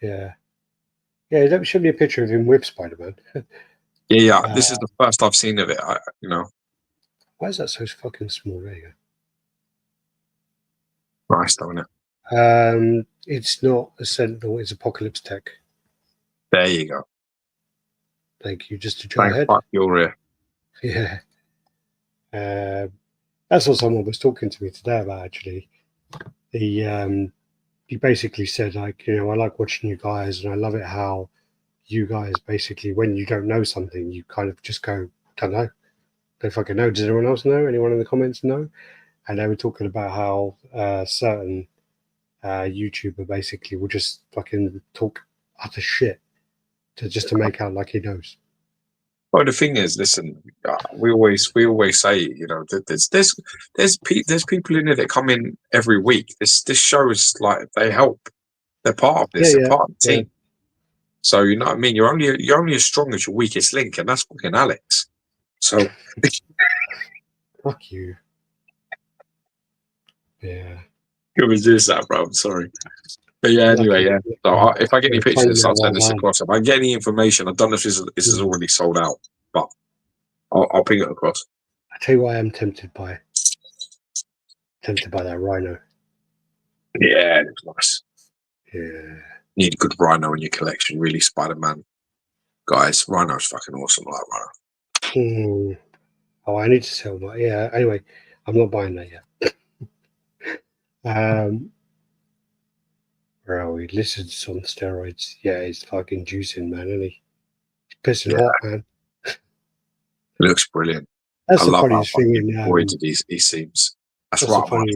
Yeah. Yeah, that should be a picture of him with Spider-Man. Yeah. This is the first I've seen of it. Why is that so fucking small? There you go. Nice, don't it? It's not a Sentinel, it's Apocalypse Tech. There you go. Thank you. Just to try ahead. Fuck your ear. Yeah. That's what someone was talking to me today about, actually. He basically said, like, I like watching you guys, and I love it how you guys basically, when you don't know something, you kind of just go, don't know. Don't fucking know. Does anyone else know? Anyone in the comments know? And they were talking about how certain YouTuber basically will just fucking talk utter shit to make out like he knows. Well, the thing is, listen, we always say, there's people in there that come in every week. This show is like they help. They're part of this. They're part of the team. So you know what I mean. You're only as strong as your weakest link, and that's fucking Alex. So fuck you. Yeah. Can we do that, bro? I'm sorry. But yeah, anyway, yeah. So if I get any pictures, I'll send this across. If I get any information, I don't know if this is already sold out, but I'll ping it across. I tell you what, I am tempted by that rhino. Yeah, it looks nice. Yeah. You need a good rhino in your collection, really, Spider-Man. Guys, rhino's fucking awesome, I like rhino. Oh, I need to sell my. Yeah, anyway, I'm not buying that yet. Where are we? Lizards on steroids. Yeah, he's fucking juicing, man, isn't he? He's pissing hot, man. It looks brilliant. That's the funniest thing in he seems. That's right. The funny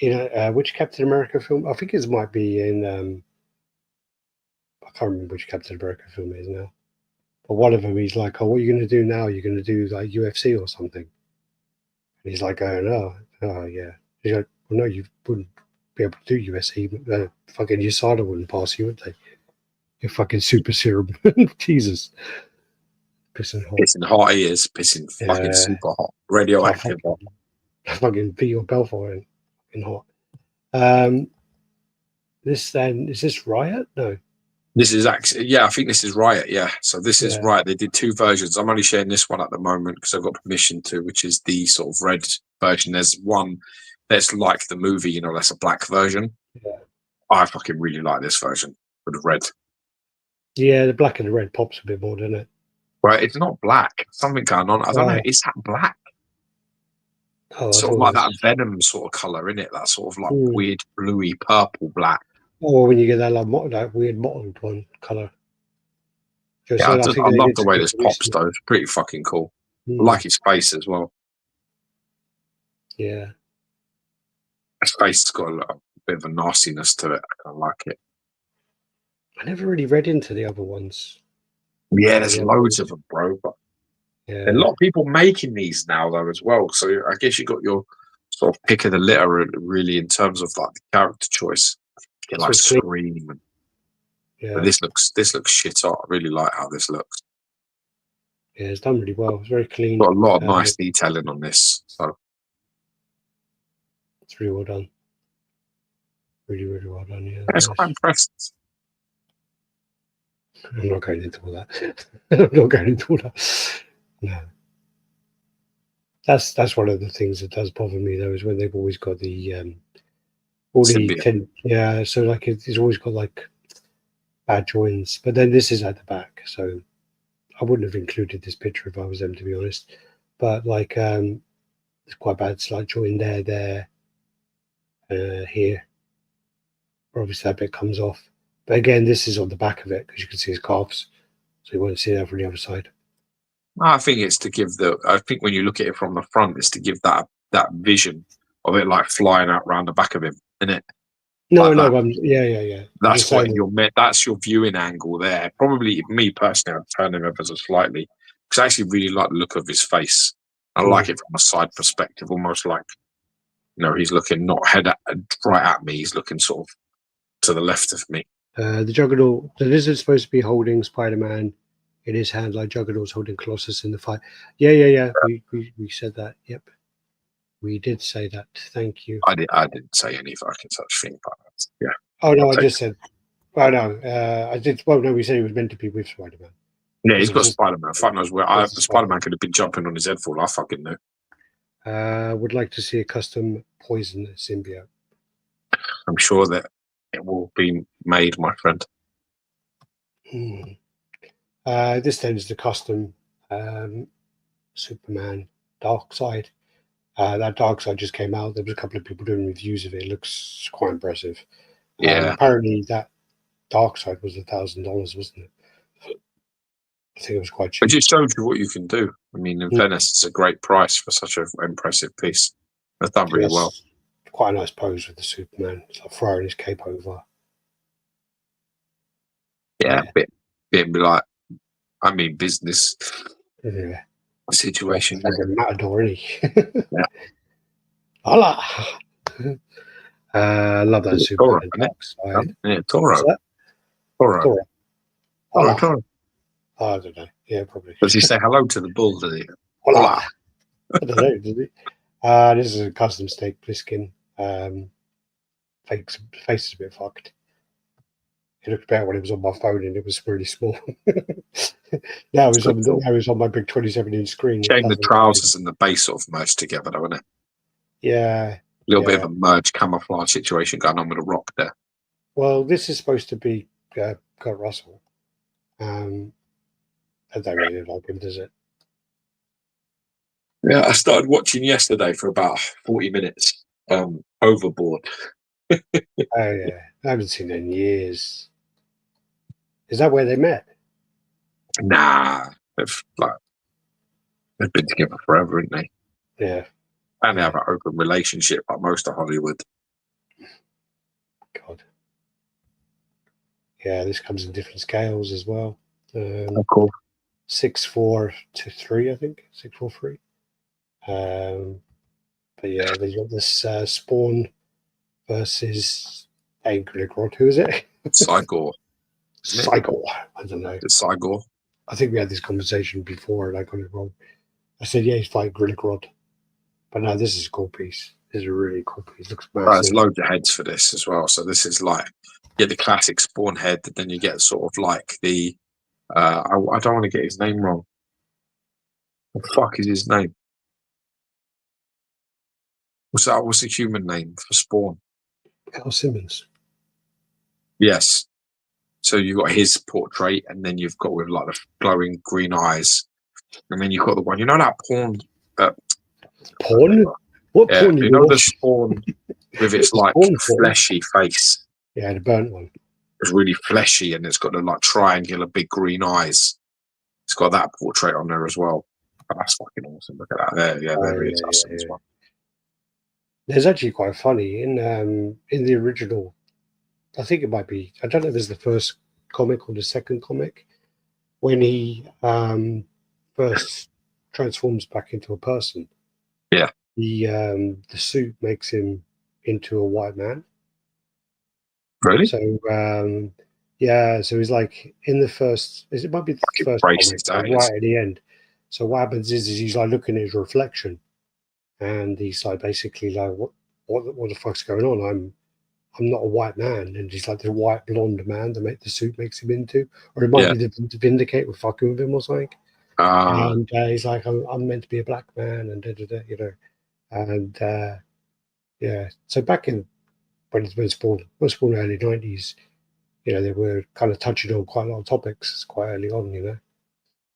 thing. Which Captain America film? I think it might be in. I can't remember which Captain America film it is now. But one of them, he's like, "Oh, what are you going to do now? You're going to do like UFC or something?" And he's like, "Oh yeah." He's like, "Well, no, you wouldn't be able to do UFC. But fucking USADA wouldn't pass you, would they? You're fucking super serum." Jesus. Pissing hot. Pissing hot he is. Pissing fucking super hot. Radioactive hot. Fucking beat your belt for it. Fucking hot. Is this Riot? No. This is actually, I think this is Riot, yeah. So this is Riot. They did two versions. I'm only sharing this one at the moment because I've got permission to, which is the sort of red version. There's one that's like the movie, that's a black version. Yeah. I fucking really like this version with the red. Yeah, the black and the red pops a bit more, doesn't it? Well, it's not black. Something going on. I don't know. Is that black? Oh, sort of like that Venom sort of colour, in it? That sort of like weird bluey purple black. Or when you get that weird mottled one colour. Yeah, I love the way this pops though. It's pretty fucking cool. I like his face as well. Yeah. His face has got a bit of a nastiness to it. I kind of like it. I never really read into the other ones. Yeah, there's loads of them, bro. But yeah. a lot of people making these now though as well. So I guess you got your sort of pick of the litter really in terms of like the character choice. Get like Scream. Yeah. But this looks shit hot. I really like how this looks. Yeah, it's done really well. It's very clean. Got a lot of nice detailing on this. So it's really well done. Really, really well done. Yeah. I'm quite impressed. I'm not going into all that. I'm not going into all that. No. That's one of the things that does bother me though, is when they've always got the all the symbiote. yeah. So like it's always got like bad joins, but then this is at the back, so I wouldn't have included this picture if I was them, to be honest. But like it's quite bad slight join there, here. Obviously that bit comes off, but again, this is on the back of it because you can see his calves, so you won't see that from the other side. I think it's to give I think when you look at it from the front, it's to give that vision of it like flying out round the back of him, isn't it? No, Like no, that. yeah. That's what you're meant. That's your viewing angle there. Probably me personally, I'd turn him ever so slightly because I actually really like the look of his face. I like it from a side perspective, almost like he's looking not right at me. He's looking sort of to the left of me. The Juggernaut, the lizard's supposed to be holding Spider-Man in his hand, like Juggernaut's holding Colossus in the fight. Yeah. We said that. Yep, we did say that. Thank you. I didn't say any fucking such thing, but yeah. Oh no, I just said. Oh no, I did. Well, no, we said he was meant to be with Spider-Man. Yeah, he's got Spider-Man. Fuck knows where. Spider-Man could have been jumping on his head for all I fucking know. Would like to see a custom poison symbiote. I'm sure that it will be made, my friend. This then is the custom Superman Darkseid. That Darkseid just came out. There was a couple of people doing reviews of it. It looks quite impressive. Yeah. Apparently that Darkseid was $1,000, wasn't it? I think it was quite cheap. It just shows you what you can do. I mean, in Venice, it's a great price for such an impressive piece. That's done really well. Quite a nice pose with the Superman. It's like throwing his cape over. Yeah, a bit like, I mean, business situation. Like a matador, isn't he? Yeah. Hola! I love that Superman Darkseid. Yeah, Toro. Toro. Toro. Oh, I don't know. Yeah, probably. Does he say hello to the bull, does he? Hola! I don't know, does he? This is a custom steak Pliskin. Face is a bit fucked. It looked better when it was on my phone and it was really small. now it's on my big 27-inch screen. Shame the trousers and the base sort of merged together, though, isn't it? Yeah. A little bit of a merge camouflage situation going on with a rock there. Well, this is supposed to be Kurt Russell. I don't really like him, does it? Yeah, I started watching yesterday for about 40 minutes. Overboard. Oh yeah, I haven't seen it in years. Is that where they met? Nah, they've been together forever, haven't they? Yeah, and they have an open relationship like most of Hollywood. God. Yeah, this comes in different scales as well. Cool. 6.4 to 3, I think. 6.43. But yeah, they've got this Spawn versus Anglicrod. Who is it? Cygor. Cygor. I don't know. It's Cygor. I think we had this conversation before and I got it wrong. I said, yeah, he's fighting Grillicrod. But no, this is a cool piece. This is a really cool piece. It looks massive. There's loads of heads for this as well. So this is like, you get the classic Spawn head, then you get sort of like the, I don't want to get his name wrong. What the fuck is his name? What's the human name for Spawn? Al Simmons. Yes. So you've got his portrait, and then you've got with like the glowing green eyes, and then you've got the one, you know, that porn. Porn? What porn? You know the Spawn with its like fleshy face. Yeah, the burnt one. It's really fleshy, and it's got the like triangular big green eyes. It's got that portrait on there as well. Oh, that's fucking awesome. Look at that there. Yeah, there it is. Awesome as well. There's actually quite funny in the original. I think it might be. I don't know if it's the first comic or the second comic when he first transforms back into a person. Yeah. The suit makes him into a white man. Really? So yeah. So he's like in the first. It might be the first comic, right at the end. So what happens is he's like looking at his reflection, and he's like basically like, what the fuck's going on? I'm not a white man, and he's like the white blonde man that the suit makes him into, or it might be the Vindicate with fucking with him or something. And he's like, I'm meant to be a black man, and you know, and yeah. So back in when it was born early 90s, you know, they were kind of touching on quite a lot of topics quite early on, you know.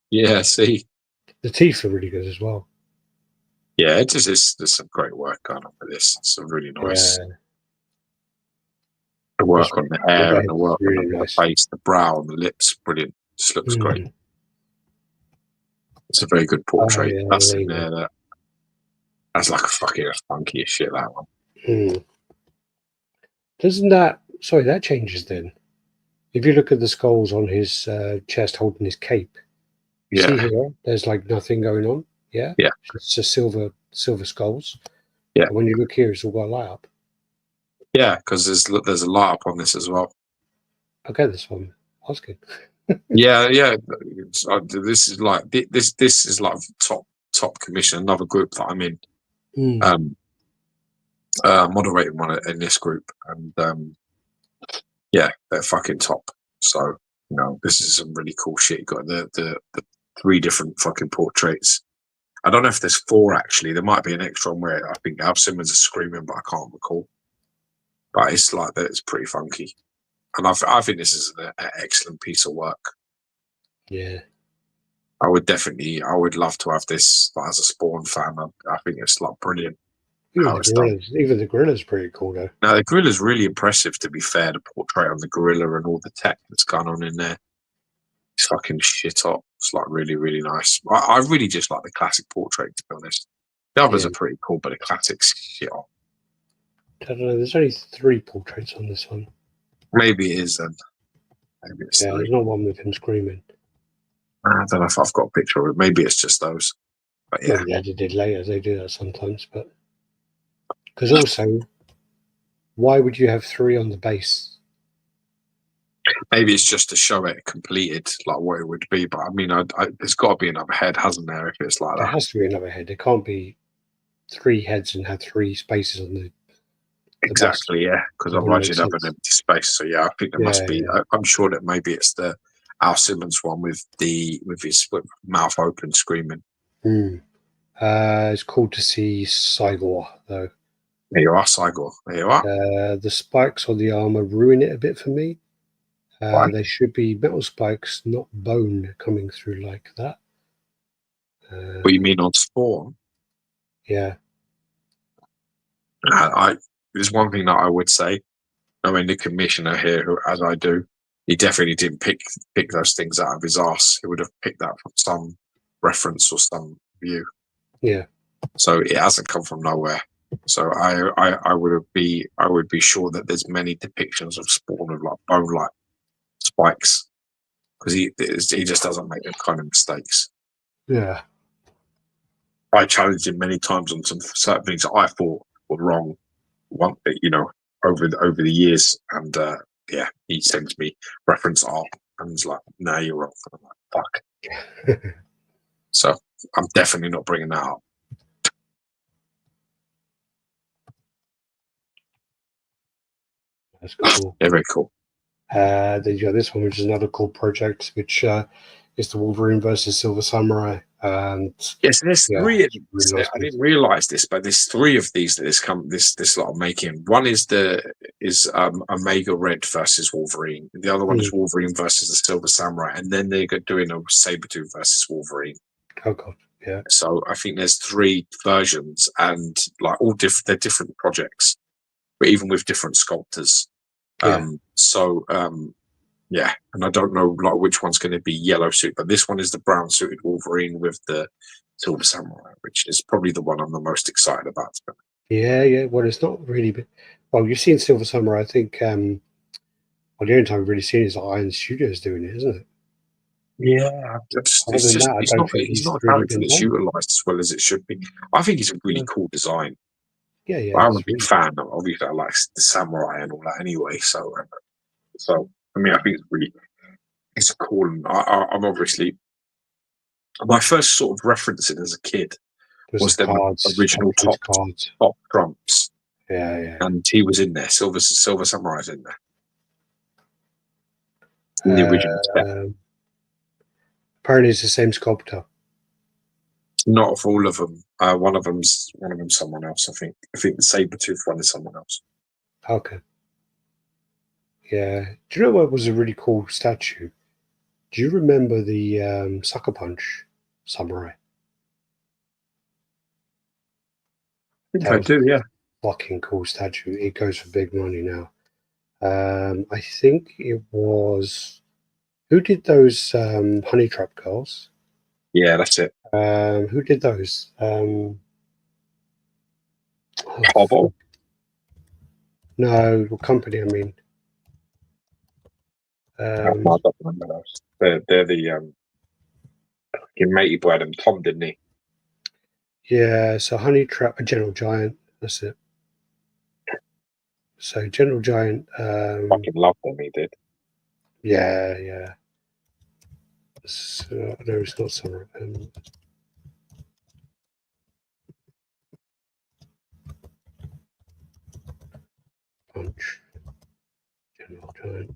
Yeah, see. The teeth are really good as well. Yeah, there's some great work going on with this. It's a really nice. Yeah. The work on the hair and the work really on nice. the face, the brow and the lips, brilliant. Just looks great. It's a very good portrait. That's in there. That's like a fucking funky as shit, that one. Doesn't that... Sorry, that changes then. If you look at the skulls on his chest holding his cape, you see here, there's like nothing going on. Yeah? Yeah. It's just silver skulls. Yeah. And when you look here, it's all got a light up. Yeah, because there's a light up on this as well. Okay, this one. That's good. Yeah. This is like this is like top commission. Another group that I'm in. Moderating one in this group, and yeah, they're fucking top. So you know, this is some really cool shit. You got the 3 different fucking portraits. I don't know if there's 4 actually. There might be an extra one where I think Al Simmons is screaming, but I can't recall. But it's like that. It's pretty funky, and I think this is an excellent piece of work. Yeah, I would love to have this as a Spawn fan. I think it's like brilliant. Even the gorilla's pretty cool though. Now the gorilla's really impressive. To be fair, the portrait on the gorilla and all the tech that's gone on in there, it's fucking shit up. It's like really, really nice. I really just like the classic portrait, to be honest. The others are pretty cool, but the classics shit up. I don't know. There's only 3 portraits on this one. Maybe it is then. Maybe it's 3. There's not one with him screaming. I don't know if I've got a picture of it. Maybe it's just those. But yeah, they did later. They do that sometimes, but because also, why would you have 3 on the base? Maybe it's just to show it completed, like what it would be. But I mean, there's got to be another head, hasn't there? If it's like that, there has to be another head. There can't be 3 heads and have 3 spaces on the. Exactly, yeah, because otherwise you'd have an empty space. So yeah, I think there must be. I'm sure that maybe it's the Al Simmons one with his mouth open, screaming. It's cool to see Cygor though. There you are, Cygor. There you are. The spikes on the armor ruin it a bit for me. They should be metal spikes, not bone coming through like that. What you mean on Spawn? Yeah. There's one thing that I would say. I mean, the commissioner here, who, as I do, he definitely didn't pick those things out of his arse. He would have picked that from some reference or some view. Yeah. So it hasn't come from nowhere. So I would be sure that there's many depictions of Spawn of like bone-like spikes, because he just doesn't make them kind of mistakes. Yeah. I challenged him many times on some certain things that I thought were wrong. Over the years, and he sends me reference art, and he's like, "No, you're wrong." I'm like, "Fuck." So I'm definitely not bringing that up. That's cool. Yeah, very cool. Then you got this one, which is another cool project, which is the Wolverine versus Silver Samurai. And yes, there's 3 of really nice. I didn't realise this, but there's 3 of these that this lot of making. One is Omega Red versus Wolverine. The other one is Wolverine versus the Silver Samurai, and then they're doing a Sabretooth versus Wolverine. Oh god, yeah. So I think there's 3 versions, and like they're different projects, but even with different sculptors. Yeah, and I don't know like which one's going to be yellow suit, but this one is the brown suited Wolverine with the Silver Samurai, which is probably the one I'm the most excited about. Yeah. Well, it's not really. Well, you've seen Silver Samurai. I think. The only time we've really seen is Iron Studios doing it, isn't it? Yeah, he's not a character that's utilised as well as it should be. I think he's a really cool design. Yeah. I'm a big fan. Obviously, I like the samurai and all that anyway. So I mean, I think it's a cool. And I'm obviously my first sort of referencing as a kid was the original top Trumps. Yeah. And he was in there. Silver Samurai's in there. In the original set. Apparently, it's the same sculptor. Not for all of them. One of them's someone else. I think the Sabretooth one is someone else. Okay. Yeah. Do you know what was a really cool statue? Do you remember the Sucker Punch samurai? I think That I was do, yeah. fucking cool statue. It goes for big money now. I think it was who did those Honey Trap girls? Yeah, that's it. Who did those? Hobble? No, what company? I mean, I don't remember those. They're the fucking matey boy Adam Tom, didn't he? yeah. So Honey Trap, a General Giant. That's it. So General Giant. Fucking loved them, he did. Yeah, yeah. So, no, it's not summer. Punch. General Giant.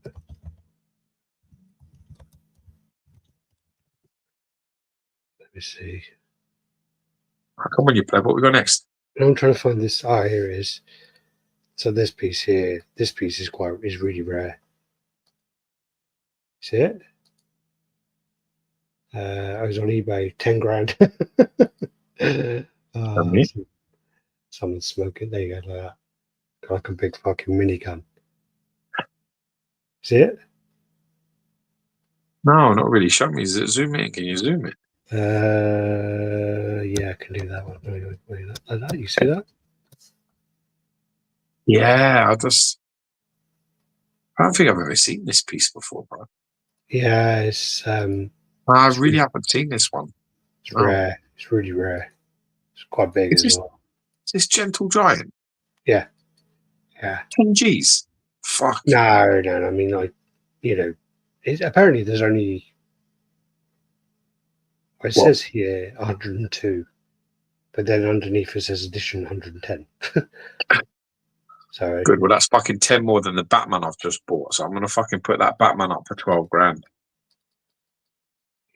Let me see. Come on, you play. What we got next? I'm trying to find this. Ah, here it is. So this piece here. This piece is really rare. See it? I was on eBay, 10 grand. Someone's smoking. There you go, like that. Got like a big fucking minigun. See it? No, not really. Show me. Zoom in. Can you zoom it? Yeah, I can do that one. Wait, like that. You see that? Yeah, I don't think I've ever seen this piece before, bro. Yeah, it's I really haven't seen this one. It's rare. It's really rare. It's quite big as well. Is this Gentle Giant? Yeah. Yeah. 10 G's? Fuck. No. I mean, like, apparently there's only. It says here 102, but then underneath it says edition 110. So good. Well, that's fucking 10 more than the Batman I've just bought. So I'm gonna fucking put that Batman up for 12 grand.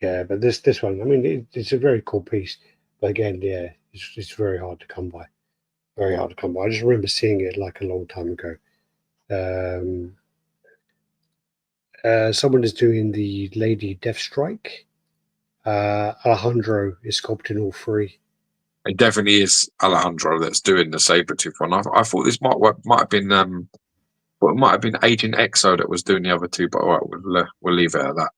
Yeah, but this one, I mean, it's a very cool piece. But again, yeah, it's very hard to come by. Very hard to come by. I just remember seeing it like a long time ago. Someone is doing the Lady Deathstrike. Alejandro is sculpting all three. It definitely is Alejandro that's doing the Sabretooth one. I thought this might have been it might have been Agent Exo that was doing the other two, but all right, we'll leave it at that.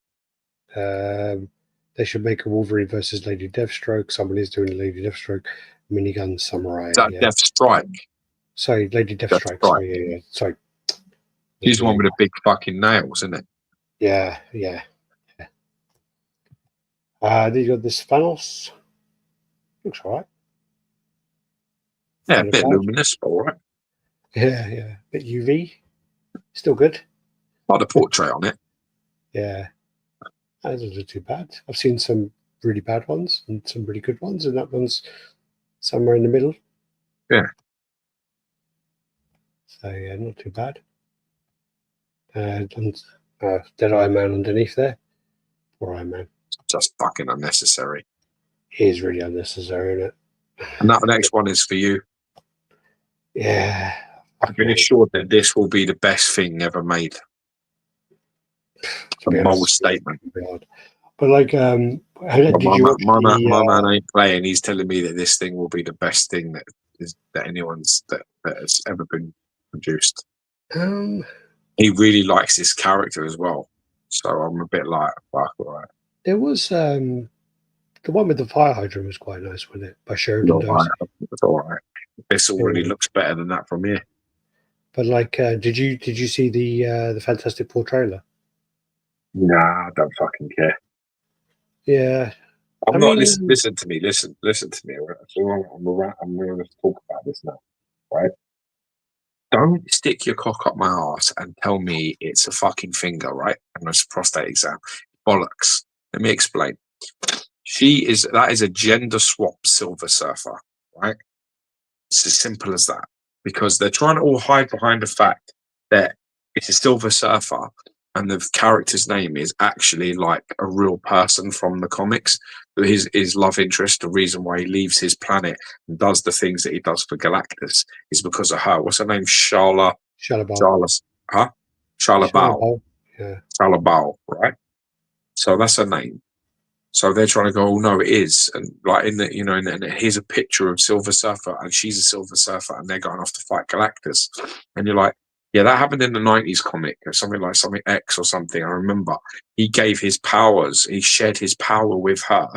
They should make a Wolverine versus Lady Deathstroke. Someone is doing a Lady Deathstroke minigun samurai. Is that Deathstrike? Sorry, Lady Deathstrike. Sorry, yeah. Sorry. She's the one with the big fucking nails, isn't it? Yeah. Then you got this Thanos. Looks alright. Yeah, a bit luminous, but all right. Yeah. Bit UV. Still good. Like the portrait on it. Yeah. That doesn't too bad. I've seen some really bad ones and some really good ones, and that one's somewhere in the middle. Yeah. So yeah, not too bad. And Dead Eye Man underneath there. Poor Eye Man. Just fucking unnecessary. It is really unnecessary, isn't it? And that next one is for you. Yeah. I've been assured that this will be the best thing ever made. A bold statement. But like, did you watch my man ain't playing. He's telling me that this thing will be the best thing that has ever been produced. He really likes this character as well, so I'm a bit like, fuck, all right. There was the one with the fire hydrant was quite nice, wasn't it? By Sheridan Dawes. It's all right. This already looks better than that from here. But like, did you see the Fantastic Four trailer? Nah, I don't fucking care. Yeah, Listen to me. Listen to me. I'm going to talk about this now, right? Don't stick your cock up my ass and tell me it's a fucking finger, right? And it's a prostate exam. Bollocks. Let me explain. That is a gender swap Silver Surfer, right? It's as simple as that. Because they're trying to all hide behind the fact that it's a Silver Surfer and the character's name is actually like a real person from the comics. His love interest, the reason why he leaves his planet and does the things that he does for Galactus is because of her. What's her name? Charla. Huh? Charlabal. Yeah. Charlabal, right? So that's her name. So they're trying to go, oh no, it is, and like in the, and here's a picture of Silver Surfer, and she's a Silver Surfer, and they're going off to fight Galactus, and you're like, yeah, that happened in the '90s comic, or something X or something. I remember he gave his powers, he shared his power with her,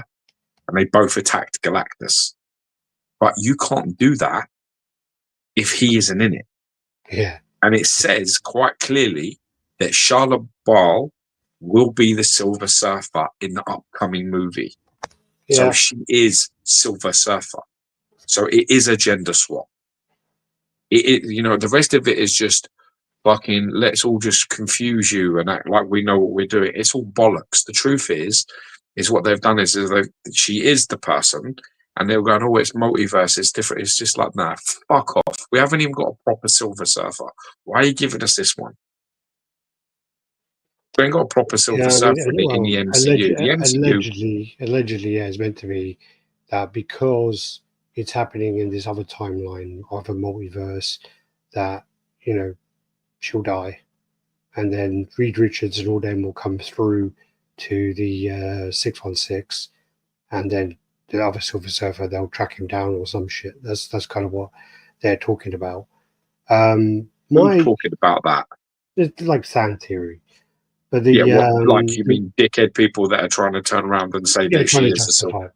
and they both attacked Galactus. But you can't do that if he isn't in it. Yeah. And it says quite clearly that Charlotte Ball will be the Silver Surfer in the upcoming movie. Yeah. So she is Silver Surfer. So it is a gender swap. The rest of it is just fucking, let's all just confuse you and act like we know what we're doing. It's all bollocks. The truth is what they've done is she is the person, and they're going, oh, it's multiverse, it's different. It's just like, nah, fuck off. We haven't even got a proper Silver Surfer. Why are you giving us this one? We ain't got a proper Silver Surfer in the MCU. The MCU allegedly, yeah, it's meant to be that because it's happening in this other timeline of a multiverse, that she'll die, and then Reed Richards and all them will come through to the 616, and then the other Silver Surfer, they'll track him down or some shit. That's kind of what they're talking about. Who's talking about that? It's like fan theory. But you mean dickhead people that are trying to turn around and say that she is a Silver?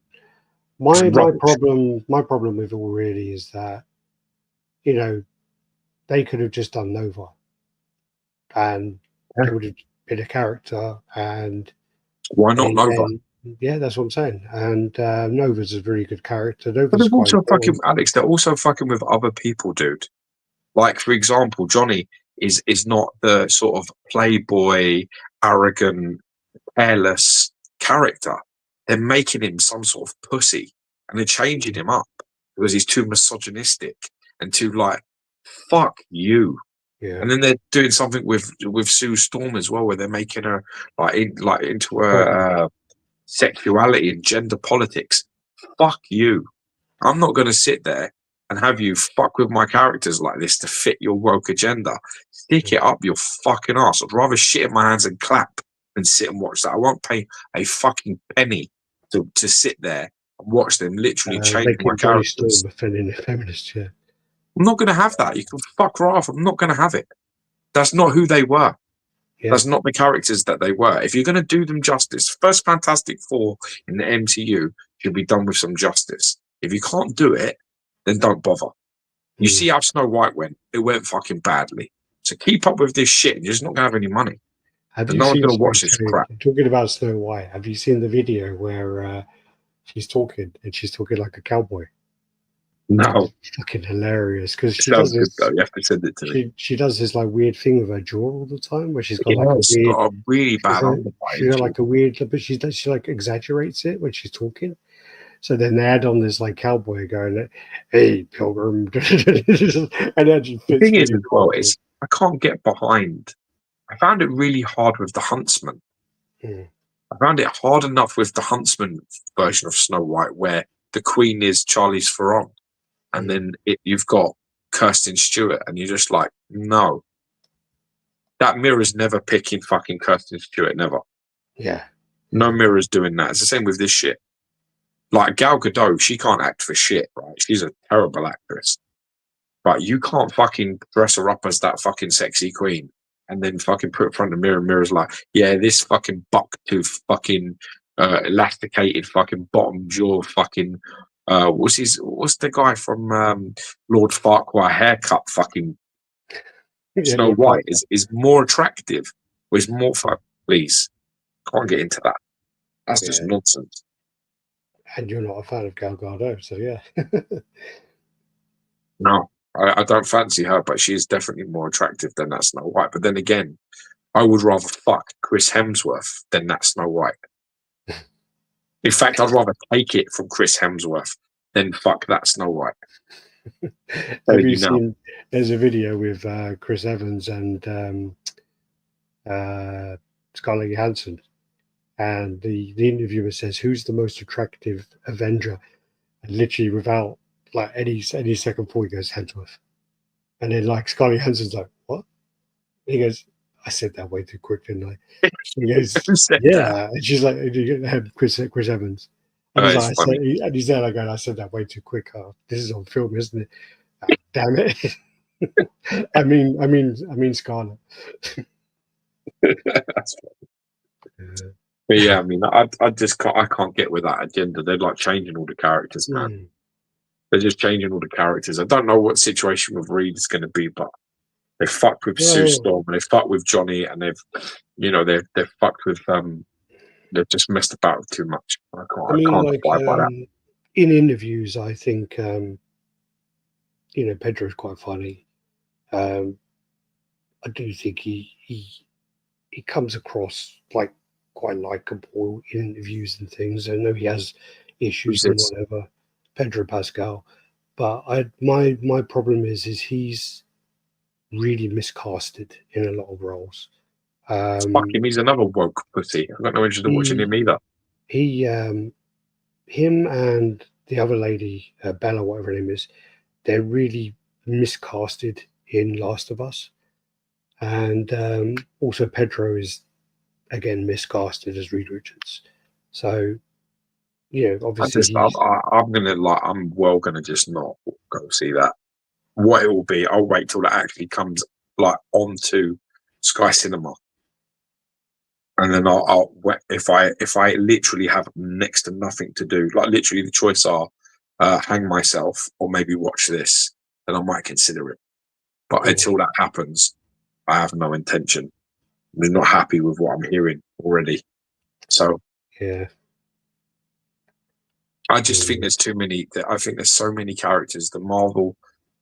My problem with it all really is that they could have just done Nova, and it would have been a character. And why not Nova? Yeah, that's what I'm saying. And Nova's a very good character. But they're also fucking Alex. They're also fucking with other people, dude. Like, for example, Johnny is not the sort of playboy, arrogant, careless character. They're making him some sort of pussy, and they're changing him up because he's too misogynistic and too like, fuck you. Yeah. And then they're doing something with Sue Storm as well, where they're making her into her sexuality and gender politics. Fuck you. I'm not going to sit there and have you fuck with my characters like this to fit your woke agenda. Stick it up your fucking ass. I'd rather shit in my hands and clap than sit and watch that. I won't pay a fucking penny to sit there and watch them literally change my characters. Feminist, yeah. I'm not going to have that. You can fuck right off. I'm not going to have it. That's not who they were. Yeah. That's not the characters that they were. If you're going to do them justice, first Fantastic Four in the MCU should be done with some justice. If you can't do it, then don't bother. You see how Snow White went? It went fucking badly. So keep up with this shit, and you're just not going to have any money. No one's going to watch this crap. Talking about Snow White, have you seen the video where she's talking, and she's talking like a cowboy? No. It's fucking hilarious, because she does this. Good, though. You have to send it to me. She does this like weird thing with her jaw all the time, where she's got got a really bad. She's got like a weird, but she like exaggerates it when she's talking. So then they add on this like cowboy going, "Hey, Pilgrim," and that just the thing is, as well, is I can't get behind. I found it really hard with the Huntsman. I found it hard enough with the Huntsman version of Snow White, where the Queen is Charlize Theron, and then you've got Kirsten Stewart, and you're just like, no, that mirror's never picking fucking Kirsten Stewart, never. Yeah, no mirror's doing that. It's the same with this shit. Like Gal Gadot, she can't act for shit, right? She's a terrible actress. But you can't fucking dress her up as that fucking sexy queen and then fucking put it in front of the mirror, and mirror's like, yeah, this fucking buck-tooth fucking elasticated fucking bottom jaw fucking what's the guy from Lord Farquhar haircut fucking Snow White is more attractive, or is more fun. Please. Can't get into that. That's just nonsense. And you're not a fan of Gal Gadot, so yeah. No, I don't fancy her, but she is definitely more attractive than that Snow White. But then again, I would rather fuck Chris Hemsworth than that Snow White. In fact, I'd rather take it from Chris Hemsworth than fuck that Snow White. Have you seen? There's a video with Chris Evans and Scarlett Johansson. And the interviewer says, "Who's the most attractive Avenger?" And literally, without like any second thought, he goes, "Hemsworth." And then like Scarlett Johansson's like, "What?" He goes, I said that way too quick, didn't I? He goes, Who said that? yeah. And she's like, Chris Evans. And Oh, he's it's like, funny. and he's there like, I said that way too quick. This is on film, isn't it? Damn it. I mean Scarlet. That's funny. But yeah, I mean, I just can't get with that agenda. They're like changing all the characters, man. They're just changing all the characters. I don't know what situation with Reed is going to be, but they fucked with Sue Storm, and they fucked with Johnny, and they've fucked with they've just messed about too much. I can't abide by that. In interviews, I think Pedro's quite funny. I do think he comes across like quite likable in interviews and things. I know he has issues and whatever, Pedro Pascal, but my problem is he's really miscasted in a lot of roles. Fuck him, he's another woke pussy. I got no interest in watching him either. Him and the other lady, Bella, whatever her name is, they're really miscasted in Last of Us. And also Pedro is again miscasted as Reed Richards. So obviously I'm well gonna just not go see that. What it will be, I'll wait till it actually comes like onto Sky Cinema, and then I'll if I literally have next to nothing to do, like literally the choice are hang myself or maybe watch this, then I might consider it. But until that happens, I have no intention. I'm not happy with what I'm hearing already. So yeah, I just think there's too many. I think there's so many characters. The Marvel,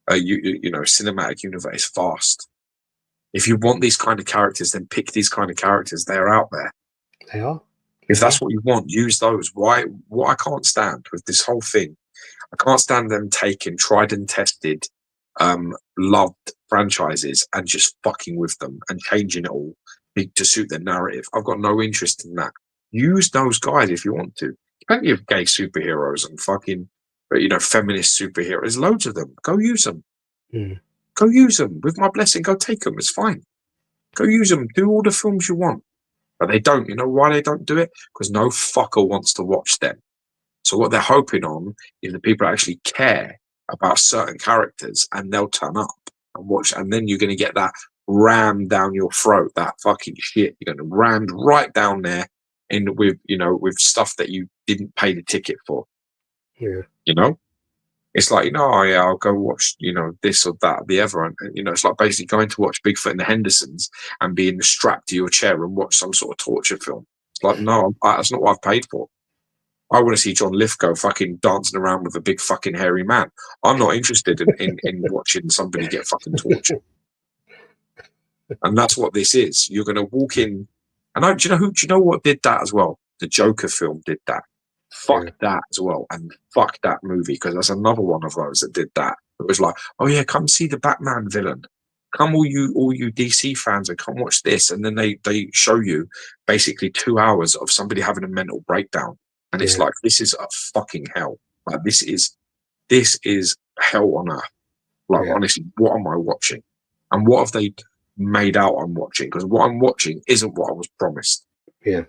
cinematic universe is vast. If you want these kind of characters, then pick these kind of characters. They're out there. They are. If that's what you want, use those. Why? What I can't stand with this whole thing, I can't stand them taking tried and tested, loved franchises and just fucking with them and changing it all to suit their narrative. I've got no interest in that. Use those guys if you want to. Plenty of gay superheroes and fucking, feminist superheroes. There's loads of them. Go use them. Go use them. With my blessing, go take them. It's fine. Go use them. Do all the films you want. But they don't. You know why they don't do it? Because no fucker wants to watch them. So what they're hoping on is that people actually care about certain characters and they'll turn up and watch. And then you're going to get that rammed down your throat, that fucking shit. You're going to rammed right down there with stuff that you didn't pay the ticket for. Yeah. It's like, I'll go watch, this or that, the other. And, it's like basically going to watch Bigfoot and the Hendersons and being strapped to your chair and watch some sort of torture film. It's like, no, that's not what I've paid for. I want to see John Lithgow fucking dancing around with a big fucking hairy man. I'm not interested in watching somebody get fucking tortured. And that's what this is. You're going to walk in. And do you know what did that as well? The Joker film did that. Fuck that as well, and fuck that movie, because there's another one of those that did that. It was like, oh yeah, come see the Batman villain. Come all you DC fans and come watch this, and then they show you basically 2 hours of somebody having a mental breakdown, and it's like, this is a fucking hell. Like this is hell on earth. Like honestly, what am I watching? And what have they made out I'm watching? Because what I'm watching isn't what I was promised. Yeah.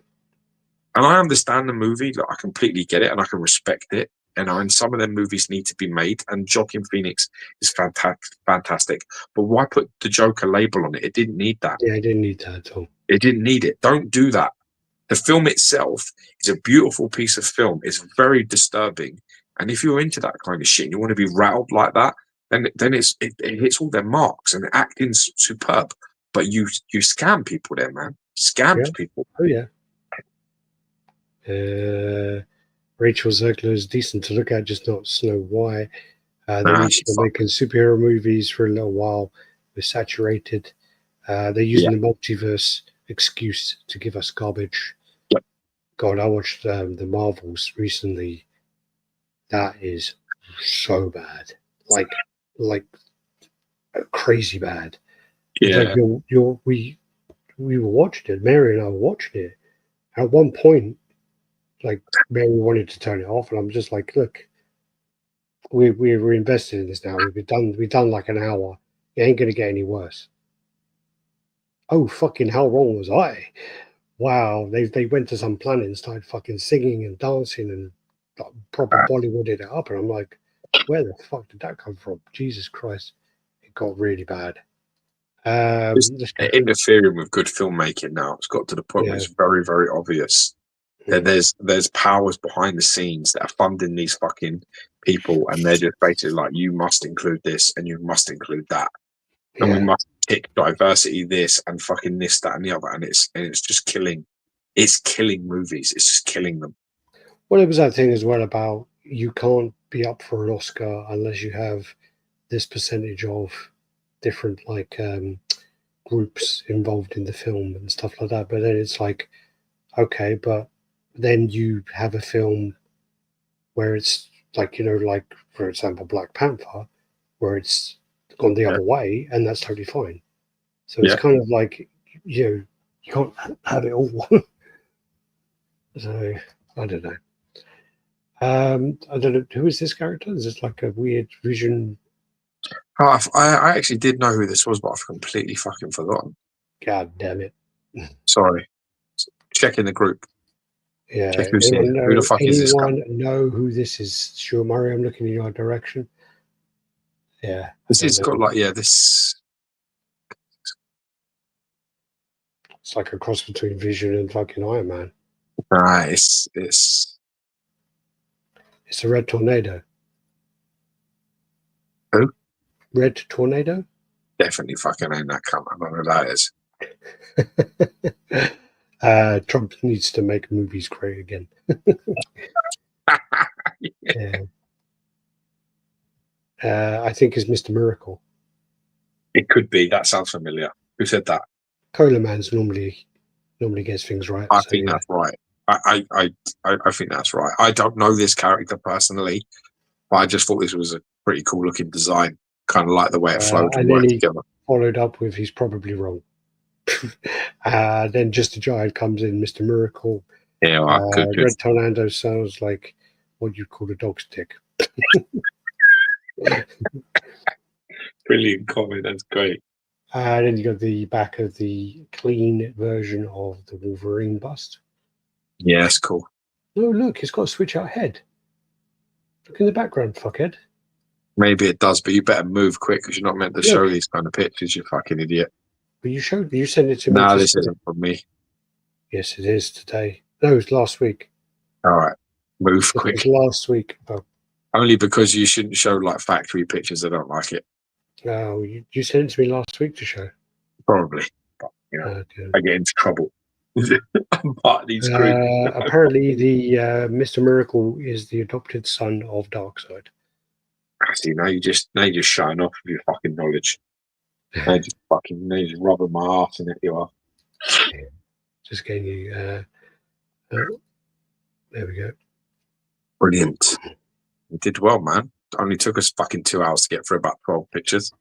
And I understand the movie, like, I completely get it and I can respect it. And some of them movies need to be made. And Joaquin Phoenix is fantastic. But why put the Joker label on it? It didn't need that. Yeah, it didn't need that at all. It didn't need it. Don't do that. The film itself is a beautiful piece of film. It's very disturbing. And if you're into that kind of shit and you want to be rattled like that, then it hits all their marks and the acting's superb. But you scam people there, man. Scammed people. Oh, yeah. Rachel Zegler is decent to look at, just not Snow White. They're making superhero movies for a little while. We're saturated. They're using the multiverse excuse to give us garbage. Yep. God, I watched the Marvels recently. That is so bad, like crazy bad. Yeah. Like we were watching it. Mary and I were watching it. At one point, like Mary wanted to turn it off, and I'm just like, look, we're invested in this now. We've done like an hour. It ain't gonna get any worse. oh, fucking how wrong was I? Wow, they went to some planet and started fucking singing and dancing and like, proper Bollywooded it up. And I'm like, where the fuck did that come from? Jesus Christ. It got really bad. It's interfering with good filmmaking now. It's got to the point where it's very, very obvious that there's powers behind the scenes that are funding these fucking people, and they're just basically like, you must include this and you must include that, and we must tick diversity this and fucking this, that, and the other, and it's just killing. It's killing movies. It's just killing them. Well, it was that thing as well about you can't be up for an Oscar unless you have this percentage of different like groups involved in the film and stuff like that. But then it's like, okay, but then you have a film where it's like, like for example, Black Panther, where it's gone the other way, and that's totally fine. So it's kind of like, you can't have it all. So I don't know. I don't know, who is this character? Is this like a weird Vision? Oh, I actually did know who this was, but I've completely fucking forgotten. God damn it. Sorry. Check in the group. Yeah. Check who's here. Who the fuck is this guy? Anyone know who this is? Sure, Murray, I'm looking in your direction. Yeah. This has got like, this. It's like a cross between Vision and fucking Iron Man. Nah, it's a Red Tornado. Who? Red Tornado? Definitely fucking ain't that cunt. I don't know who that is. Trump needs to make movies great again. I think it's Mr. Miracle. It could be. That sounds familiar. Who said that? Coleman's normally gets things right. I think that's right. I think that's right. I don't know this character personally, but I just thought this was a pretty cool looking design. Kind of like the way it flowed and worked together. Followed up with he's probably wrong. Then Just a Giant comes in, Mr. Miracle. Yeah, well, good. Red Tornado sounds like what you'd call a dog's dick. Brilliant comment. That's great. Then you got the back of the clean version of the Wolverine bust. Yeah, that's cool. Oh, look, it's got a switch out head. Look in the background, fuckhead. Maybe it does, but you better move quick because you're not meant to show these kind of pictures, you fucking idiot. But you sent it to me. No, this isn't from me. Yes, it is today. No, it was last week. All right. Move quick. It was last week. Oh. Only because you shouldn't show like factory pictures. I don't like it. Oh, you sent it to me last week to show. Probably. But, I get into trouble. I'm part of these groups. Apparently, the Mr. Miracle is the adopted son of Darkseid. I see. Now you just shine off with your fucking knowledge. Now just rubbing my ass in it. You are. Yeah. Just getting you. There we go. Brilliant. You did well, man. It only took us fucking 2 hours to get through about 12 pictures.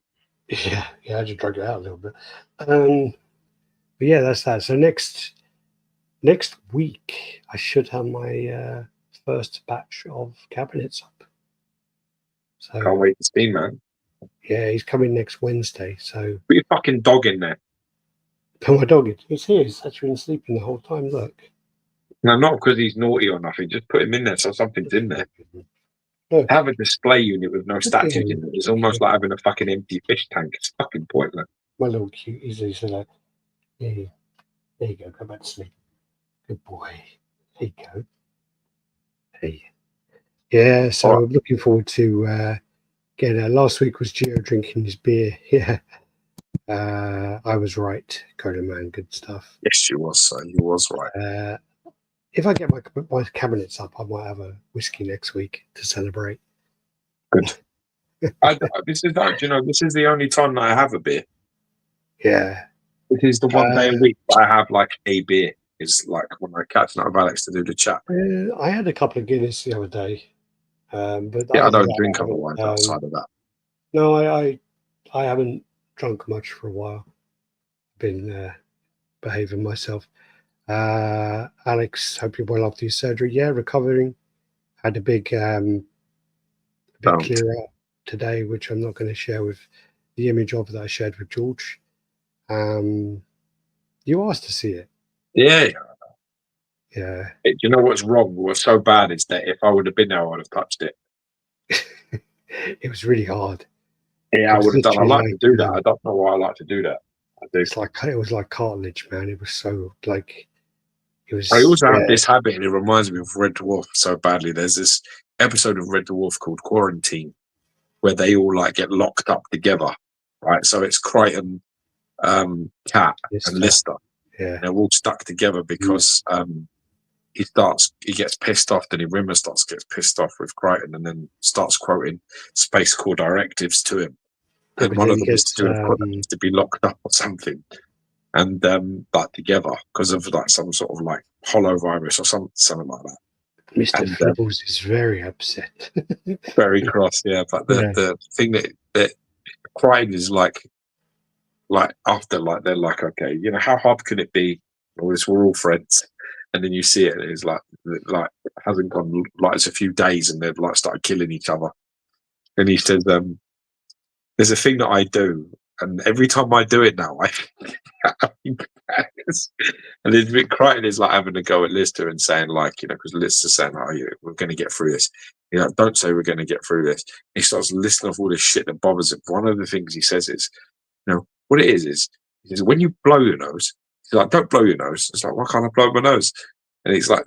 Yeah, I just dragged it out a little bit. But yeah, that's that. So next week, I should have my first batch of cabinets up. So can't wait to see, man. Yeah, he's coming next Wednesday. So put your fucking dog in there. Put my dog in. He's here. He's actually been sleeping the whole time. Look. No, not because he's naughty or nothing. Just put him in there so something's in there. Look. Have a display unit with no statues in it. It's almost like having a fucking empty fish tank. It's fucking pointless. My little cute. He's like, yeah, there you go. Go back to sleep. Good boy. There you go. Hey. Yeah, so I'm looking forward to getting last week was Gio drinking his beer. Yeah. I was right, Conan Man. Good stuff. Yes, you was, sir. You was right. If I get my cabinets up, I might have a whiskey next week to celebrate. Good. This is the only time that I have a beer. Yeah. It is the one day a week that I have like a beer. It's like when I catch up with Alex to do the chat. I had a couple of Guinness the other day. But yeah, I don't drink other wines outside of that. No, I haven't drunk much for a while. Been behaving myself. Alex, hope you're well after your surgery. Yeah, recovering. Had a big clear out today, which I'm not going to share with the image of that I shared with George. You asked to see it. Yeah. Yeah. You know what's wrong? What's so bad is that if I would have been there, I would have touched it. It was really hard. Yeah, I would have done. I like to do that. I don't know why I like to do that. I do. It's like it was like cartilage, man. It was so like it was. I also have this habit, and it reminds me of Red Dwarf so badly. There's this episode of Red Dwarf called Quarantine, where they all like get locked up together, right? So it's Crichton, Cat, and Lister. Yeah, they're all stuck together because he gets pissed off. Then Rimmer gets pissed off with Crichton, and then starts quoting Space Corps directives to him. And one of them is to be locked up or something, and but together because of like some sort of like hollow virus or something like that. Mr. Flibbles is very upset, very cross. Yeah, but the thing that Crichton is like after like they're like, okay, you know, how hard can it be? We're all friends, and then you see it, and it's like hasn't gone like it's a few days, and they've like started killing each other. And he says, there's a thing that I do, and every time I do it now, and then Crichton is like having a go at Lister and saying like, you know, because Lister's saying, "Oh, yeah, we're going to get through this." You know, don't say we're going to get through this. He starts listing off all this shit that bothers him. One of the things he says is, you know, what it is he says, when you blow your nose, he's like, don't blow your nose. It's like, why can't I blow my nose? And he's like,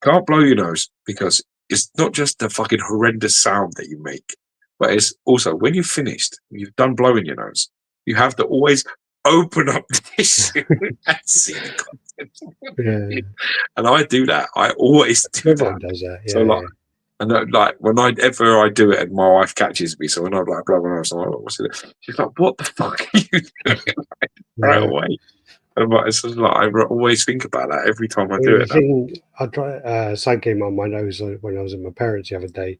can't blow your nose because it's not just the fucking horrendous sound that you make, but it's also when you've finished, you've done blowing your nose, you have to always open up the tissue and see the content. Yeah. And I do that. I always do Everyone that. does that. Yeah, So like, and like whenever I do it, and my wife catches me, so when I like blow my nose, I'm like, what's it? She's like, "What the fuck are you doing?" Right away. And it's just like I always think about that every time I do it. I tried side came on my nose when I was at my parents the other day,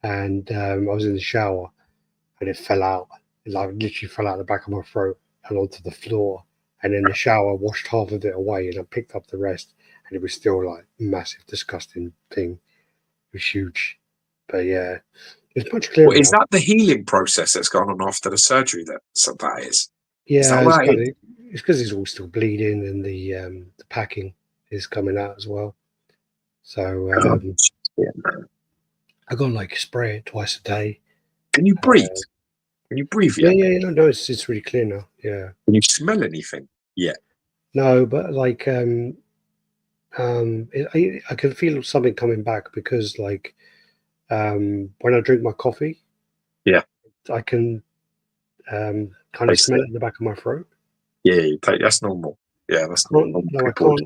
and I was in the shower, and it fell out. It like literally fell out the back of my throat and onto the floor. And then the shower washed half of it away, and I picked up the rest, and it was still like massive, disgusting thing. It was huge, but yeah, it's much clearer. Well, is that the healing process that's gone on after the surgery? That is. Yeah, it's because it's all still bleeding, and the packing is coming out as well. So I got like spray it twice a day. Can you breathe? Can you breathe? Yeah. No, it's really clear now. Yeah. Can you smell anything? Yeah. No, but like I can feel something coming back because like when I drink my coffee, yeah, I can kind of smell it in the back of my throat. Yeah, that's normal. Yeah, that's normal. No, I can't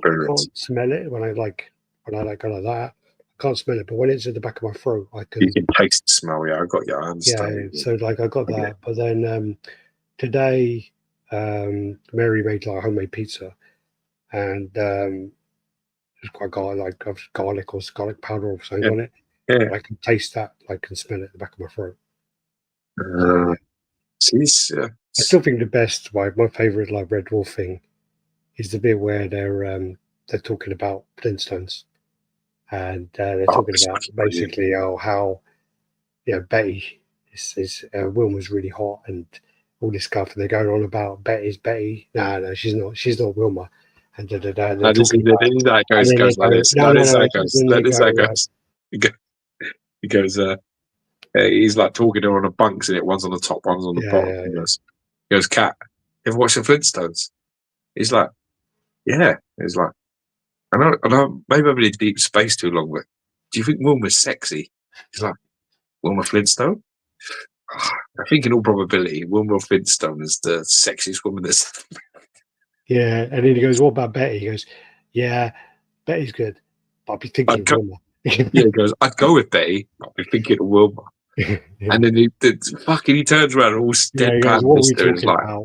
smell it when I go like that. I can't smell it, but when it's in the back of my throat, I can. You can taste the smell. Yeah, I got you. I understand. Yeah, so like I got that, but then today Mary made like homemade pizza, and it's quite garlic, like garlic or garlic powder or something on it. Yeah, I can taste that. I can smell it in the back of my throat. I still think the best, my favorite like Red Dwarf thing is the bit where they're talking about Flintstones, and they're talking about basically how Betty is Wilma's really hot and all this stuff, and they're going on about Betty's Betty. No, she's not Wilma. And this is that goes like this. He goes. He's like talking to her on a bunks in it. One's on the top, one's on the bottom. He goes, "Cat, you ever watched the Flintstones?" He's like, "Yeah." He's like, I know, maybe I've been in deep space too long, but do you think Wilma's sexy? He's like, Wilma Flintstone? I think in all probability, Wilma Flintstone is the sexiest woman that's. Yeah, and then he goes, "What about Betty?" He goes, "Yeah, Betty's good, but I'd be thinking of Wilma." Yeah, he goes, "I'd go with Betty, but I'd be thinking of Wilma." Yeah. And then he turns around all deadpan.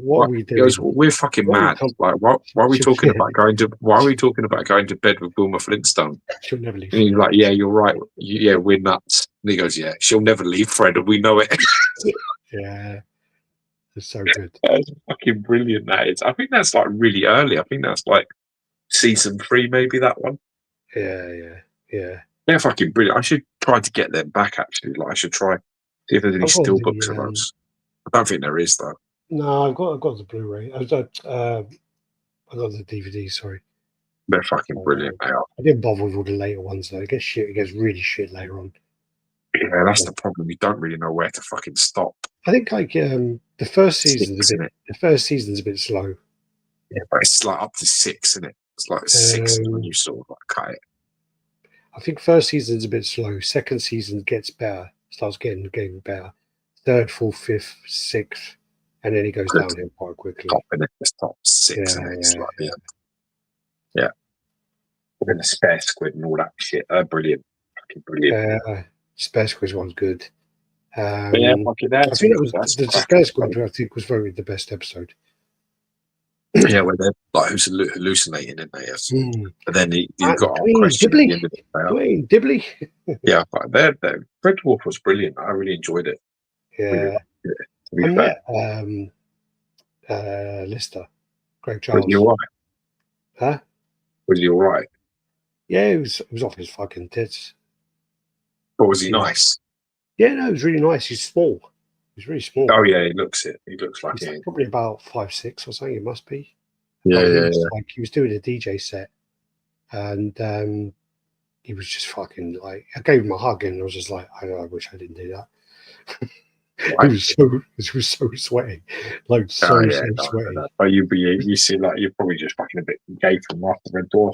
What are we doing? He goes, well, we're fucking mad. Like, why are we talking about going to? Why are we talking about going to bed with Wilma Flintstone? She'll never leave. And he's like, "Yeah, you're right. Yeah, we're nuts." And he goes, "Yeah, she'll never leave Fred, and we know it." Yeah, it's so good. That's fucking brilliant. That is. I think that's like really early. I think that's like season 3, maybe that one. Yeah. They're fucking brilliant. I should try to get them back. Actually, like I should try see if there's any still books of those. I don't think there is though. No, I've got the Blu-ray. I got the DVD. Sorry, They're fucking brilliant. They are. I didn't bother with all the later ones though. It gets shit. It gets really shit later on. Yeah, that's the problem. You don't really know where to fucking stop. I think like the first season's Six, a bit. The first season's a bit slow. Yeah, but it's like up to 6, isn't it? It's like 6 when you sort of like cut it. I think first season's a bit slow. Second season gets better. Starts getting better. Third, fourth, fifth, sixth, and then it goes downhill quite quickly. Top in it, it's top 6, and it's like the end. Yeah. And the spare squid and all that shit. Brilliant. Fucking brilliant. Spare squid one's good. Yeah, fucking I think that was the spare squid. I think was very the best episode. Yeah, where they're like hallucinating, isn't they? Yes. But then you got a question Dibley. at the end of the day. Dwayne Dibley. Yeah, but Red Dwarf was brilliant. I really enjoyed it. Yeah. Really, I met Lister. Greg Charles. Was he alright? Huh? Was he alright? Yeah, he was off his fucking tits. But was he nice? Yeah, no, he was really nice. He's small. He's really small. Oh yeah, he looks it. He looks like he's probably about 5'6" or something. It must be. Yeah, yeah. Like he was doing a DJ set, and he was just fucking like. I gave him a hug, and I was just like, I wish I didn't do that. He was so sweaty, like so sweaty. But you seem like you're probably just fucking a bit gay from after Red Dwarf.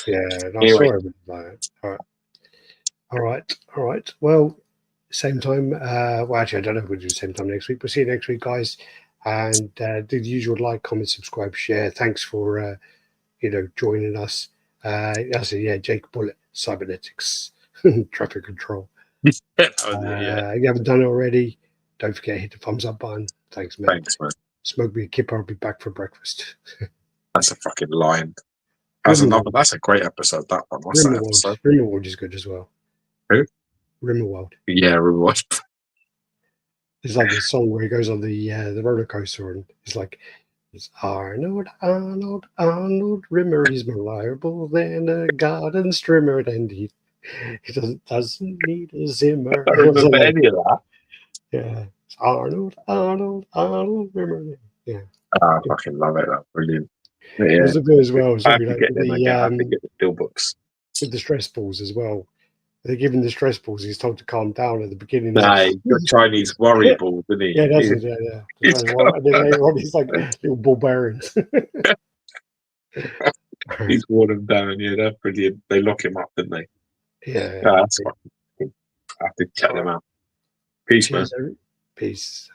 Yeah, no, anyway. Sorry about that. All right. Well, same time. Well, actually, I don't know if we'll do the same time next week. We'll see you next week, guys. And do the usual like, comment, subscribe, share. Thanks for joining us. I said, yeah, Jake Bullet, cybernetics, traffic control. You haven't done it already. Don't forget to hit the thumbs up button. Thanks, man. Thanks, man. Smoke me a kipper. I'll be back for breakfast. That's a fucking line. That's a great episode. That one. What's that episode? Rimmerworld is good as well. Who? Rimmerworld. Yeah, Rimmerworld. It's like the song where he goes on the roller coaster and it's like, it's Arnold, Rimmer is more reliable than a garden strimmer, and he doesn't need a Zimmer. I don't remember any of that. Yeah, it's Arnold, Rimmer. Yeah. I fucking love it. That's brilliant. Yeah. It was a bit as well. I have to get the steel books. With the stress balls as well. They're giving the stress balls. He's told to calm down at the beginning. Nah, the Chinese worry balls, isn't he? Yeah, that's it. Yeah. And then later on, he's like little ball bearings. He's worn them down. Yeah, they're brilliant. They lock him up, didn't they? Yeah. That's fucking cool. I have to check them out. Peace, man. Peace.